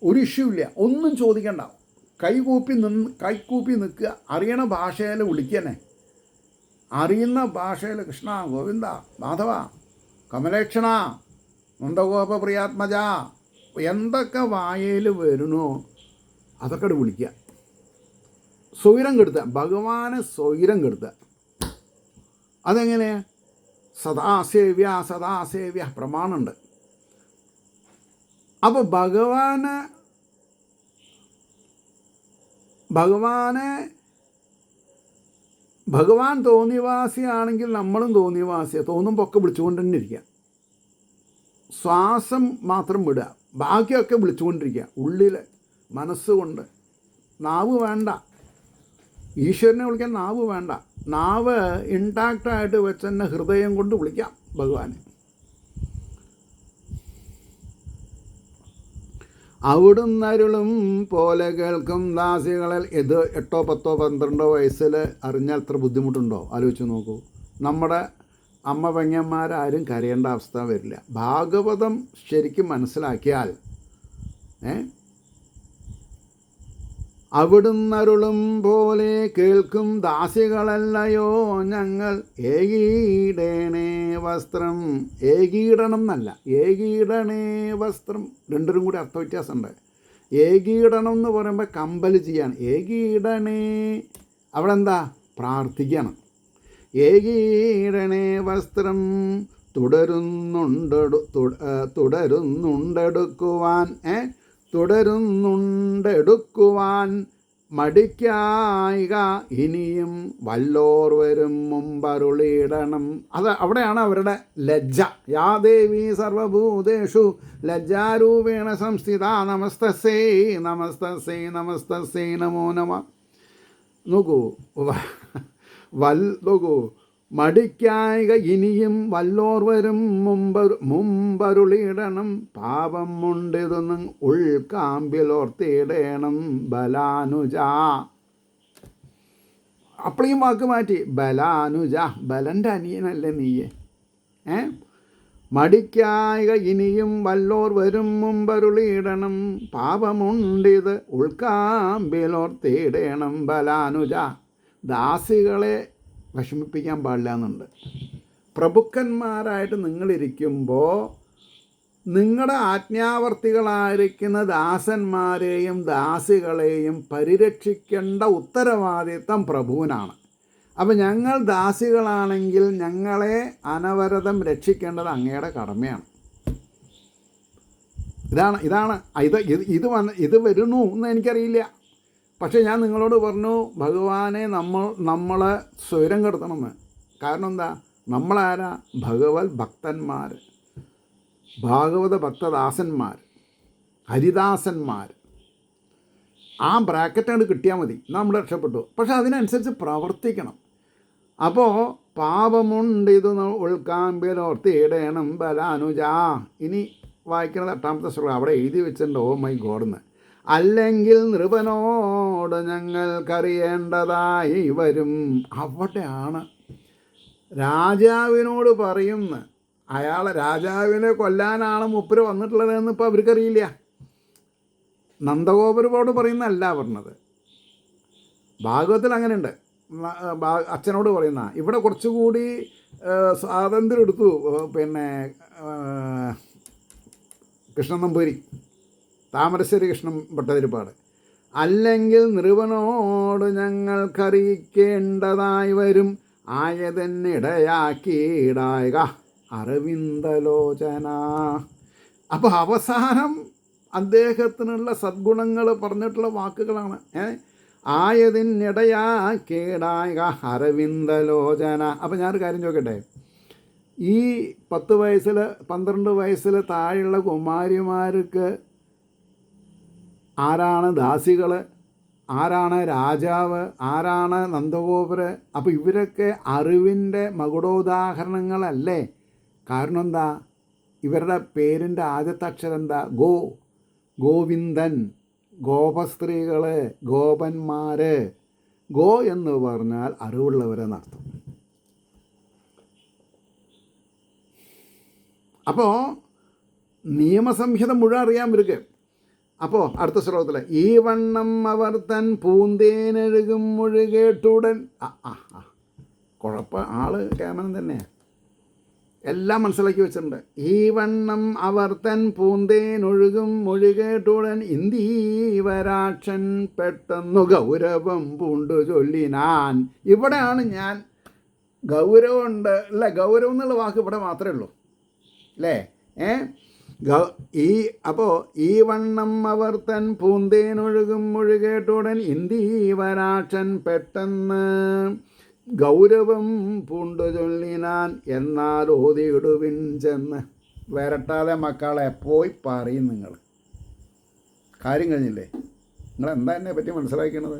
ഒരു ഇഷ്യൂ ഇല്ല, ഒന്നും ചോദിക്കണ്ട. കൈകൂപ്പി നിൽക്കുക. അറിയണ ഭാഷയിൽ വിളിക്കണേ. അറിയുന്ന ഭാഷയിൽ കൃഷ്ണ, ഗോവിന്ദ, മാധവ, കമലേക്ഷണ, നന്ദഗോപ പ്രിയാത്മജ, എന്തൊക്കെ വായയിൽ വരുന്നോ അതൊക്കെ വിളിക്കുക. സ്വൈരം കെടുത്തുക, ഭഗവാനെ സ്വൈരം കെടുത്തുക. അതെങ്ങനെയാണ്? സദാസേവ്യ പ്രമാണമുണ്ട്. അപ്പോൾ ഭഗവാൻ തോന്നിവാസിയാണെങ്കിൽ നമ്മളും തോന്നിവാസിയാണ്. തോന്നുമ്പോൾ ഒക്കെ വിളിച്ചുകൊണ്ട് തന്നെ ഇരിക്കുക. ശ്വാസം മാത്രം വിടുക, ബാക്കിയൊക്കെ വിളിച്ചുകൊണ്ടിരിക്കുക ഉള്ളിൽ മനസ്സുകൊണ്ട്. നാവ് വേണ്ട, ഈശ്വരനെ വിളിക്കാൻ നാവ് വേണ്ട. നാവ് ഇൻടാക്റ്റായിട്ട് വെച്ച് തന്നെ ഹൃദയം കൊണ്ട് വിളിക്കാം ഭഗവാനെ. അവിടുന്നരുളും പോലെ കേൾക്കും ദാസികളിൽ. ഇത് 8, 10, 12 വയസ്സിൽ അറിഞ്ഞാൽ എത്ര ബുദ്ധിമുട്ടുണ്ടോ ആലോചിച്ച് നോക്കൂ. നമ്മുടെ അമ്മ പെങ്ങന്മാരാരും കരയേണ്ട അവസ്ഥ വരില്ല. ഭാഗവതം ശരിക്കും മനസ്സിലാക്കിയാൽ അവിടുന്നരുളും പോലെ കേൾക്കും ദാസികളല്ലയോ ഞങ്ങൾ. ഏകീടേണേ വസ്ത്രം. ഏകീടണം എന്നല്ല, ഏകീടണേ വസ്ത്രം. രണ്ടിനും കൂടി അർത്ഥ വ്യത്യാസമുണ്ട്. ഏകീടണം എന്ന് പറയുമ്പോൾ കമ്പൽ ചെയ്യാണ്. ഏകീടണേ അവിടെ എന്താ? പ്രാർത്ഥിക്കണം. ഏകീടണേ വസ്ത്രം തുടരുന്നുണ്ടെടുക്കുവാൻ മടിക്കായിക ഇനിയും വല്ലോർ വരും മുമ്പരുളിയിടണം. അത് അവിടെയാണ് അവരുടെ ലജ്ജ. യാ ദേവി സർവഭൂതേഷു ലജ്ജാരൂപേണ സംസ്ഥിത നമസ്തസ്സേ നമസ്തസ്സേ നമസ്തസ്സേ നമോ നമ. നോക്കൂ, നോക്കൂ, മടിക്കായിക ഇനിയും വല്ലോർ വരും മുമ്പരുളിയിടണം. പാപം ഉണ്ടിതൊന്നും ഉൾക്കാമ്പിലോർത്തിടേണം ബലാനുജ. അപ്പളീം വാക്ക് മാറ്റി, ബലാനുജ, ബലൻ്റെ അനിയനല്ലേ നീയെ. മടിക്കായിക ഇനിയും വല്ലോർ വരും മുമ്പരുളിയിടണം. പാപമുണ്ടിത് ഉൾക്കാമ്പിലോർത്തിടേണം ബലാനുജ. ദാസികളെ വിഷമിപ്പിക്കാൻ പാടില്ല എന്നുണ്ട്. പ്രഭുക്കന്മാരായിട്ട് നിങ്ങളിരിക്കുമ്പോൾ നിങ്ങളുടെ ആജ്ഞാവർത്തികളായിരിക്കുന്ന ദാസന്മാരെയും ദാസികളെയും പരിരക്ഷിക്കേണ്ട ഉത്തരവാദിത്തം പ്രഭുവിനാണ്. അപ്പം ഞങ്ങൾ ദാസികളാണെങ്കിൽ ഞങ്ങളെ അനവരതം രക്ഷിക്കേണ്ടത് അങ്ങയുടെ കടമയാണ്. ഇതാണ് ഇത് വരുന്നു എന്ന് എനിക്കറിയില്ല. പക്ഷേ ഞാൻ നിങ്ങളോട് പറഞ്ഞു, ഭഗവാനെ നമ്മളെ സ്വരം കെടുത്തണമെന്ന്. കാരണം എന്താ? നമ്മളാരാ? ഭഗവത് ഭക്തന്മാർ, ഭാഗവത ഭക്തദാസന്മാർ, ഹരിദാസന്മാർ. ആ ബ്രാക്കറ്റാണ് കിട്ടിയാൽ മതി, നമ്മൾ രക്ഷപ്പെട്ടു. പക്ഷെ അതിനനുസരിച്ച് പ്രവർത്തിക്കണം. അപ്പോൾ പാപമുണ്ടിതു ഉൾക്കാമ്പിലോർത്തിയിടേണം ബലാനുജ. ഇനി വായിക്കുന്നത് 8ാമത്തെ ശ്ലോകം. അവിടെ എഴുതി വെച്ചിട്ടുണ്ട് ഓ മൈ ഗോഡെന്ന്. അല്ലെങ്കിൽ നൃപനോട് ഞങ്ങൾക്കറിയേണ്ടതായി വരും. അവിടെയാണ് രാജാവിനോട് പറയുന്ന, രാജാവിനെ കൊല്ലാനാണ് മൂപ്പര് വന്നിട്ടുള്ളതെന്ന് ഇപ്പോൾ അവർക്കറിയില്ല. നന്ദഗോപുരത്തോട് പറയുന്നതല്ല പറഞ്ഞത്. ഭാഗവത്തിൽ അങ്ങനെയുണ്ട്. അച്ഛനോട് പറയുന്ന, ഇവിടെ കുറച്ചുകൂടി സ്വാതന്ത്ര്യം എടുത്തു കൃഷ്ണൻ നമ്പൂരി, താമരശ്ശേരി കൃഷ്ണൻ ഭട്ടതിരിപ്പാട്. അല്ലെങ്കിൽ നൃപനോട് ഞങ്ങൾക്കറിയിക്കേണ്ടതായി വരും ആയതെന്നിടയാക്കിയിടായക അരവിന്ദലോചന. അപ്പോൾ അവസാനം അദ്ദേഹത്തിനുള്ള സദ്ഗുണങ്ങൾ പറഞ്ഞിട്ടുള്ള വാക്കുകളാണ്. ആയതിനിടയാക്കിയിടായക അരവിന്ദലോചന. അപ്പോൾ ഞാനൊരു കാര്യം ചോദിക്കട്ടെ, ഈ 10 വയസ്സിൽ 12 വയസ്സിൽ താഴെയുള്ള കുമാരിമാർക്ക് ആരാണ് ദാസികൾ, ആരാണ് രാജാവ്, ആരാണ് നന്ദഗോപുര്? അപ്പോൾ ഇവരൊക്കെ അറിവിൻ്റെ മകുടോദാഹരണങ്ങളല്ലേ? കാരണം എന്താ? ഇവരുടെ പേരിൻ്റെ ആദ്യത്തെ അക്ഷരം എന്താ? ഗോവിന്ദൻ, ഗോപസ്ത്രീകൾ, ഗോപന്മാർ. ഗോ എന്ന് പറഞ്ഞാൽ അറിവുള്ളവരെന്നർത്ഥം. അപ്പോൾ നിയമസംഹിത മുഴുവൻ അറിയാൻ ഇവർക്ക്. അപ്പോൾ അടുത്ത ശ്ലോകത്തിൽ ഈ വണ്ണം അവർ തൻ പൂന്തേനഴുകും മുഴുകേട്ടുടൻ. ആള് കേമനം തന്നെയാണ്, എല്ലാം മനസ്സിലാക്കി വെച്ചിട്ടുണ്ട്. ഈ വണ്ണം അവർ തൻ പൂന്തേനൊഴുകും മൊഴികേട്ടുടൻ ഇന്ദീവരാക്ഷൻ പെട്ടെന്നു ഗൗരവം പൂണ്ടു ചൊല്ലിനാൻ. ഇവിടെയാണ് ഞാൻ ഗൗരവമുണ്ട് അല്ല, ഗൗരവം എന്നുള്ള വാക്ക് ഇവിടെ മാത്രമേ ഉള്ളൂ അല്ലേ? അപ്പോൾ ഈ വണ്ണം അവർ തൻ പൂന്തേനൊഴുകും മൊഴികേട്ടുടൻ ഇന്ദീവരാക്ഷൻ പെട്ടെന്ന് ഗൗരവം പൂണ്ടു ചൊല്ലിനാൻ. എന്നാൽ ഓതിയിടുവിൻ ചെന്ന്. വരട്ടാതെ മക്കളെ പോയി പറയും. നിങ്ങൾ കാര്യം കഴിഞ്ഞില്ലേ? നിങ്ങൾ എന്താ എന്നെ പറ്റി മനസ്സിലാക്കണത്?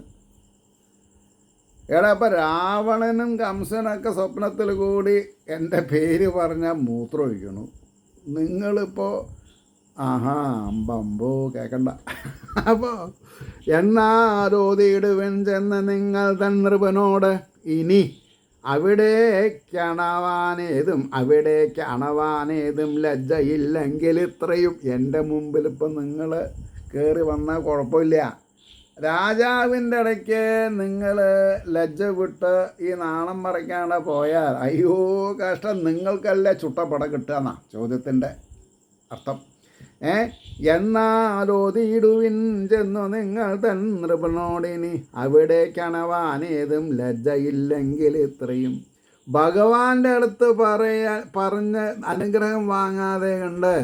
അപ്പം രാവണനും കംസനൊക്കെ സ്വപ്നത്തിൽ കൂടി എൻ്റെ പേര് പറഞ്ഞാൽ മൂത്രമൊഴിക്കണു. നിങ്ങളിപ്പോൾ അമ്പമ്പോ കേൾക്കണ്ട. അപ്പോൾ എന്നാരോതിയിടുവൻ ചെന്ന് നിങ്ങൾ തൻ നൃപനോട് ഇനി അവിടേക്ക് അണവാനേതും ലജ്ജയില്ലെങ്കിൽ ഇത്രയും എൻ്റെ മുമ്പിൽ ഇപ്പം നിങ്ങൾ കയറി വന്നാൽ കുഴപ്പമില്ല. രാജാവിൻ്റെ ഇടയ്ക്ക് നിങ്ങൾ ലജ്ജ വിട്ട് ഈ നാണം മറയ്ക്കാണ്ട് പോയാൽ അയ്യോ കഷ്ടം, നിങ്ങൾക്കല്ല ചുട്ടപ്പട കിട്ടുക എന്നാ ചോദ്യത്തിൻ്റെ അർത്ഥം. എന്നാലോതിയിടുവിൻ ചെന്നു നിങ്ങൾ തൻ നൃപനോടിനി അവിടേക്കണവാനേതും ലജ്ജയില്ലെങ്കിൽ ഇത്രയും. ഭഗവാന്റെ അടുത്ത് പറഞ്ഞ് അനുഗ്രഹം വാങ്ങാതെ കണ്ട്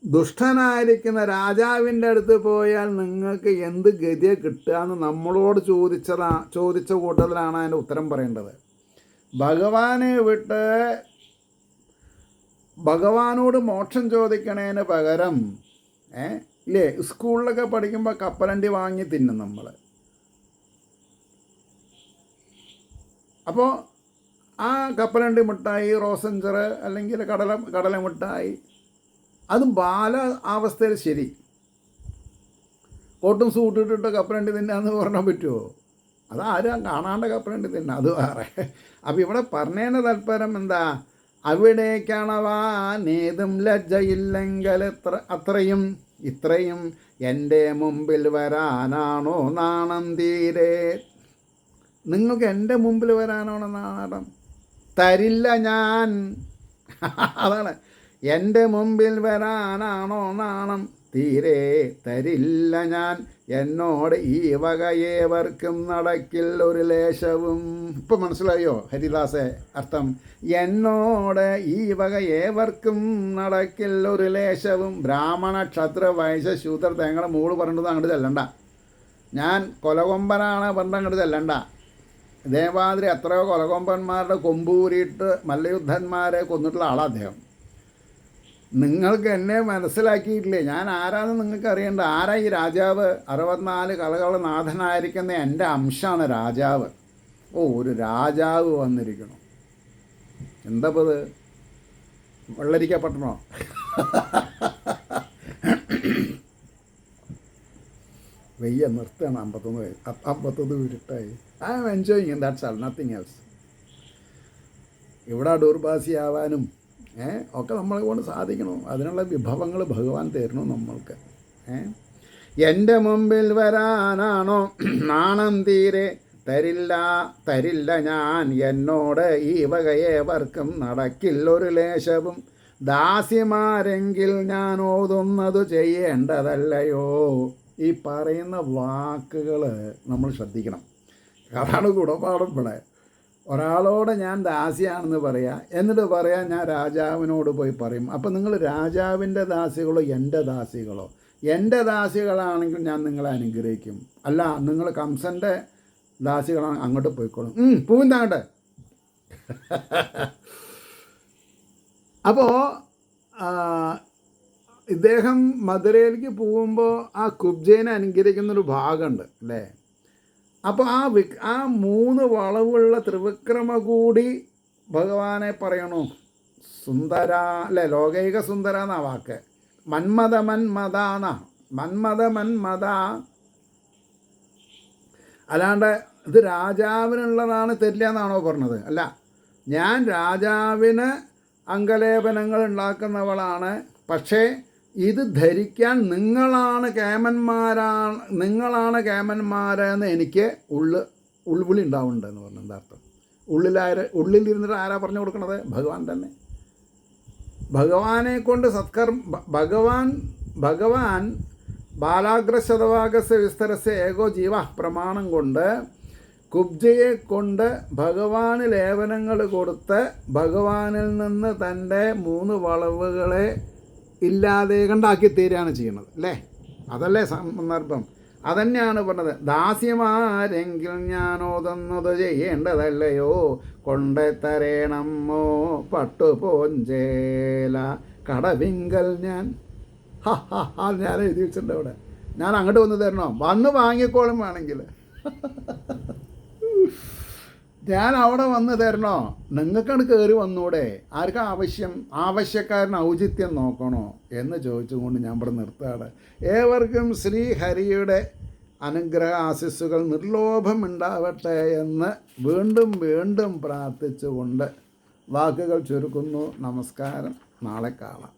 ദുഷ്ടനായിരിക്കുന്ന രാജാവിൻ്റെ അടുത്ത് പോയാൽ നിങ്ങൾക്ക് എന്ത് ഗതിയെ കിട്ടുക എന്ന് നമ്മളോട് ചോദിച്ച കൂട്ടത്തിലാണ് അതിൻ്റെ ഉത്തരം പറയേണ്ടത്. ഭഗവാനെ വിട്ട് ഭഗവാനോട് മോക്ഷം ചോദിക്കണേന് പകരം ഇല്ലേ, സ്കൂളിലൊക്കെ പഠിക്കുമ്പോൾ കപ്പലണ്ടി വാങ്ങി തിന്നും നമ്മൾ. അപ്പോൾ ആ കപ്പലണ്ടി മിഠായി, റോസഞ്ചർ അല്ലെങ്കിൽ കടല മിഠായി, അതും ബാല അവസ്ഥയിൽ ശരി. കോട്ടും സൂട്ടിട്ടിട്ട് കപ്പലണ്ടി തിന്നാന്ന് പറഞ്ഞാൽ പറ്റുമോ? അതാരും കാണാണ്ട് കപ്പലണ്ടി തിന്ന, അത് വേറെ. അപ്പം ഇവിടെ പറഞ്ഞതിൻ്റെ താല്പര്യം എന്താ? അവിടേക്കണവാനേതും ലജ്ജയില്ലെങ്കിൽ അത്രയും ഇത്രയും എൻ്റെ മുമ്പിൽ വരാനാണോ നാണം തീരെ? നിങ്ങൾക്ക് എൻ്റെ മുമ്പിൽ വരാനാണോ നാണം? തരില്ല ഞാൻ. അതാണ്, എൻ്റെ മുമ്പിൽ വരാനാണോ നാണം തീരെ? തരില്ല ഞാൻ. എന്നോട് ഈ വകയേവർക്കും നടക്കിൽ ഒരു ലേശവും. ഇപ്പം മനസ്സിലായോ ഹരിദാസേ അർത്ഥം? എന്നോട് ഈ വകയേവർക്കും നടക്കിൽ ഒരു ലേശവും. ബ്രാഹ്മണ ക്ഷത്ര വൈശ്യ ശൂദ്ര തേങ്ങളെ മൂട് പറഞ്ഞത് അങ്ങോട്ട് ചെല്ലണ്ട. ഞാൻ കൊലകൊമ്പനാണ് പറഞ്ഞത് അങ്ങോട്ട് ചെല്ലണ്ട. ഇതേമാതിരി എത്രയോ കൊലകൊമ്പന്മാരുടെ കൊമ്പൂരിയിട്ട് മല്ലയുദ്ധന്മാരെ കൊന്നിട്ടുള്ള ആളാണ് അദ്ദേഹം. നിങ്ങൾക്ക് എന്നെ മനസ്സിലാക്കിയിട്ടില്ലേ? ഞാൻ ആരാന്ന് നിങ്ങൾക്ക് അറിയണ്ട. ആരാ ഈ രാജാവ്? 64 കലകളുടെ നാഥനായിരിക്കുന്ന എൻ്റെ അംശമാണ് രാജാവ്. ഓ, ഒരു രാജാവ് വന്നിരിക്കണം. എന്താപ്പത്? വെള്ളരിക്കപ്പെട്ടണോ? വെയ്യ നിർത്തണം. 51 ഇരുട്ടായി. I am enjoying, that's all, nothing else. ഇവിടെ ഡൂർബാസിയാവാനും ഒക്കെ നമ്മളെ കൊണ്ട് സാധിക്കണം. അതിനുള്ള വിഭവങ്ങൾ ഭഗവാൻ തരണം നമ്മൾക്ക്. എൻ്റെ മുമ്പിൽ വരാനാണോ നാണം തീരെ? തരില്ല ഞാൻ. എന്നോട് ഈ വകയേവർക്കും നടക്കില്ലൊരു ലേശവും. ദാസിമാരെങ്കിൽ ഞാൻ ഓതുന്നത് ചെയ്യേണ്ടതല്ലയോ? ഈ പറയുന്ന വാക്കുകൾ നമ്മൾ ശ്രദ്ധിക്കണം. അതാണ് ഗുണപാഠം ഇവിടെ. ഒരാളോട് ഞാൻ ദാസിയാണെന്ന് പറയാം, എന്നിട്ട് പറയാം ഞാൻ രാജാവിനോട് പോയി പറയും. അപ്പം നിങ്ങൾ രാജാവിൻ്റെ ദാസികളോ എൻ്റെ ദാസികളോ? എൻ്റെ ദാസികളാണെങ്കിൽ ഞാൻ നിങ്ങളെ അനുഗ്രഹിക്കും. അല്ല, നിങ്ങൾ കംസൻ്റെ ദാസികളാണ്, അങ്ങോട്ട് പോയിക്കോളും. പൂന്താങ്ങട്ടെ. അപ്പോൾ ഇദ്ദേഹം മധുരയിലേക്ക് പോകുമ്പോൾ ആ കുബ്ജേനെ അനുഗ്രഹിക്കുന്നൊരു ഭാഗമുണ്ട് അല്ലേ? അപ്പോൾ ആ 3 വളവുള്ള ത്രിവിക്രമ കൂടി ഭഗവാനെ പറയണു. സുന്ദര അല്ലേ? ലോകൈക സുന്ദര എന്നാ വാക്ക്. മന്മത. അല്ലാണ്ട് ഇത് രാജാവിനുള്ളതാണ് തരില്ല എന്നാണോ പറഞ്ഞത്? അല്ല, ഞാൻ രാജാവിന് അംഗലേപനങ്ങൾ ഉണ്ടാക്കുന്നവളാണ്. പക്ഷേ ഇത് ധരിക്കാൻ നിങ്ങളാണ് കേമന്മാരെന്ന് എനിക്ക് ഉൾവിളി ഉണ്ടാവുന്നുണ്ടെന്ന് പറഞ്ഞു. എന്താ അർത്ഥം? ഉള്ളിലിരുന്നിട്ട് ആരാ പറഞ്ഞു കൊടുക്കണത്? ഭഗവാൻ തന്നെ. ഭഗവാനെ കൊണ്ട് ഭഗവാൻ ബാലാഗ്രശതവാകസ്യ വിസ്തരസ്യ ഏകോ ജീവ പ്രമാണം കൊണ്ട് കുബ്ജയെ കൊണ്ട് ഭഗവാന് ലേപനങ്ങൾ കൊടുത്ത് ഭഗവാനിൽ നിന്ന് തൻ്റെ 3 വളവുകളെ ഇല്ലാതെ കണ്ടാക്കി തീരുകയാണ് ചെയ്യണത് അല്ലേ? അതല്ലേ സന്ദർഭം? അതന്നെയാണ് പറഞ്ഞത്. ദാസ്യമാരെങ്കിൽ ഞാനോതുന്നത് ചെയ്യേണ്ടതല്ലയോ? കൊണ്ടെത്തരേണമ്മോ പട്ടുപോഞ്ചേല കടവിങ്കൽ ഞാൻ. ഞാൻ എഴുതി വെച്ചിട്ടുണ്ട് അവിടെ. ഞാൻ അങ്ങോട്ട് വന്ന് തരണോ? വന്ന് വാങ്ങിക്കോളും വേണമെങ്കിൽ. ഞാൻ അവിടെ വന്ന് തരണോ? നിങ്ങൾക്കാണ് കയറി വന്നൂടെ? ആർക്കാ ആവശ്യക്കാരന് ഔചിത്യം നോക്കണോ എന്ന് ചോദിച്ചുകൊണ്ട് ഞാൻ ഇവിടെ നിർത്തുകയാണ്. ഏവർക്കും ശ്രീഹരിയുടെ അനുഗ്രഹ ആശിസ്സുകൾ നിർലോഭം ഉണ്ടാവട്ടെ എന്ന് വീണ്ടും പ്രാർത്ഥിച്ചുകൊണ്ട് വാക്കുകൾ ചുരുക്കുന്നു. നമസ്കാരം. നാളെ കാണാം.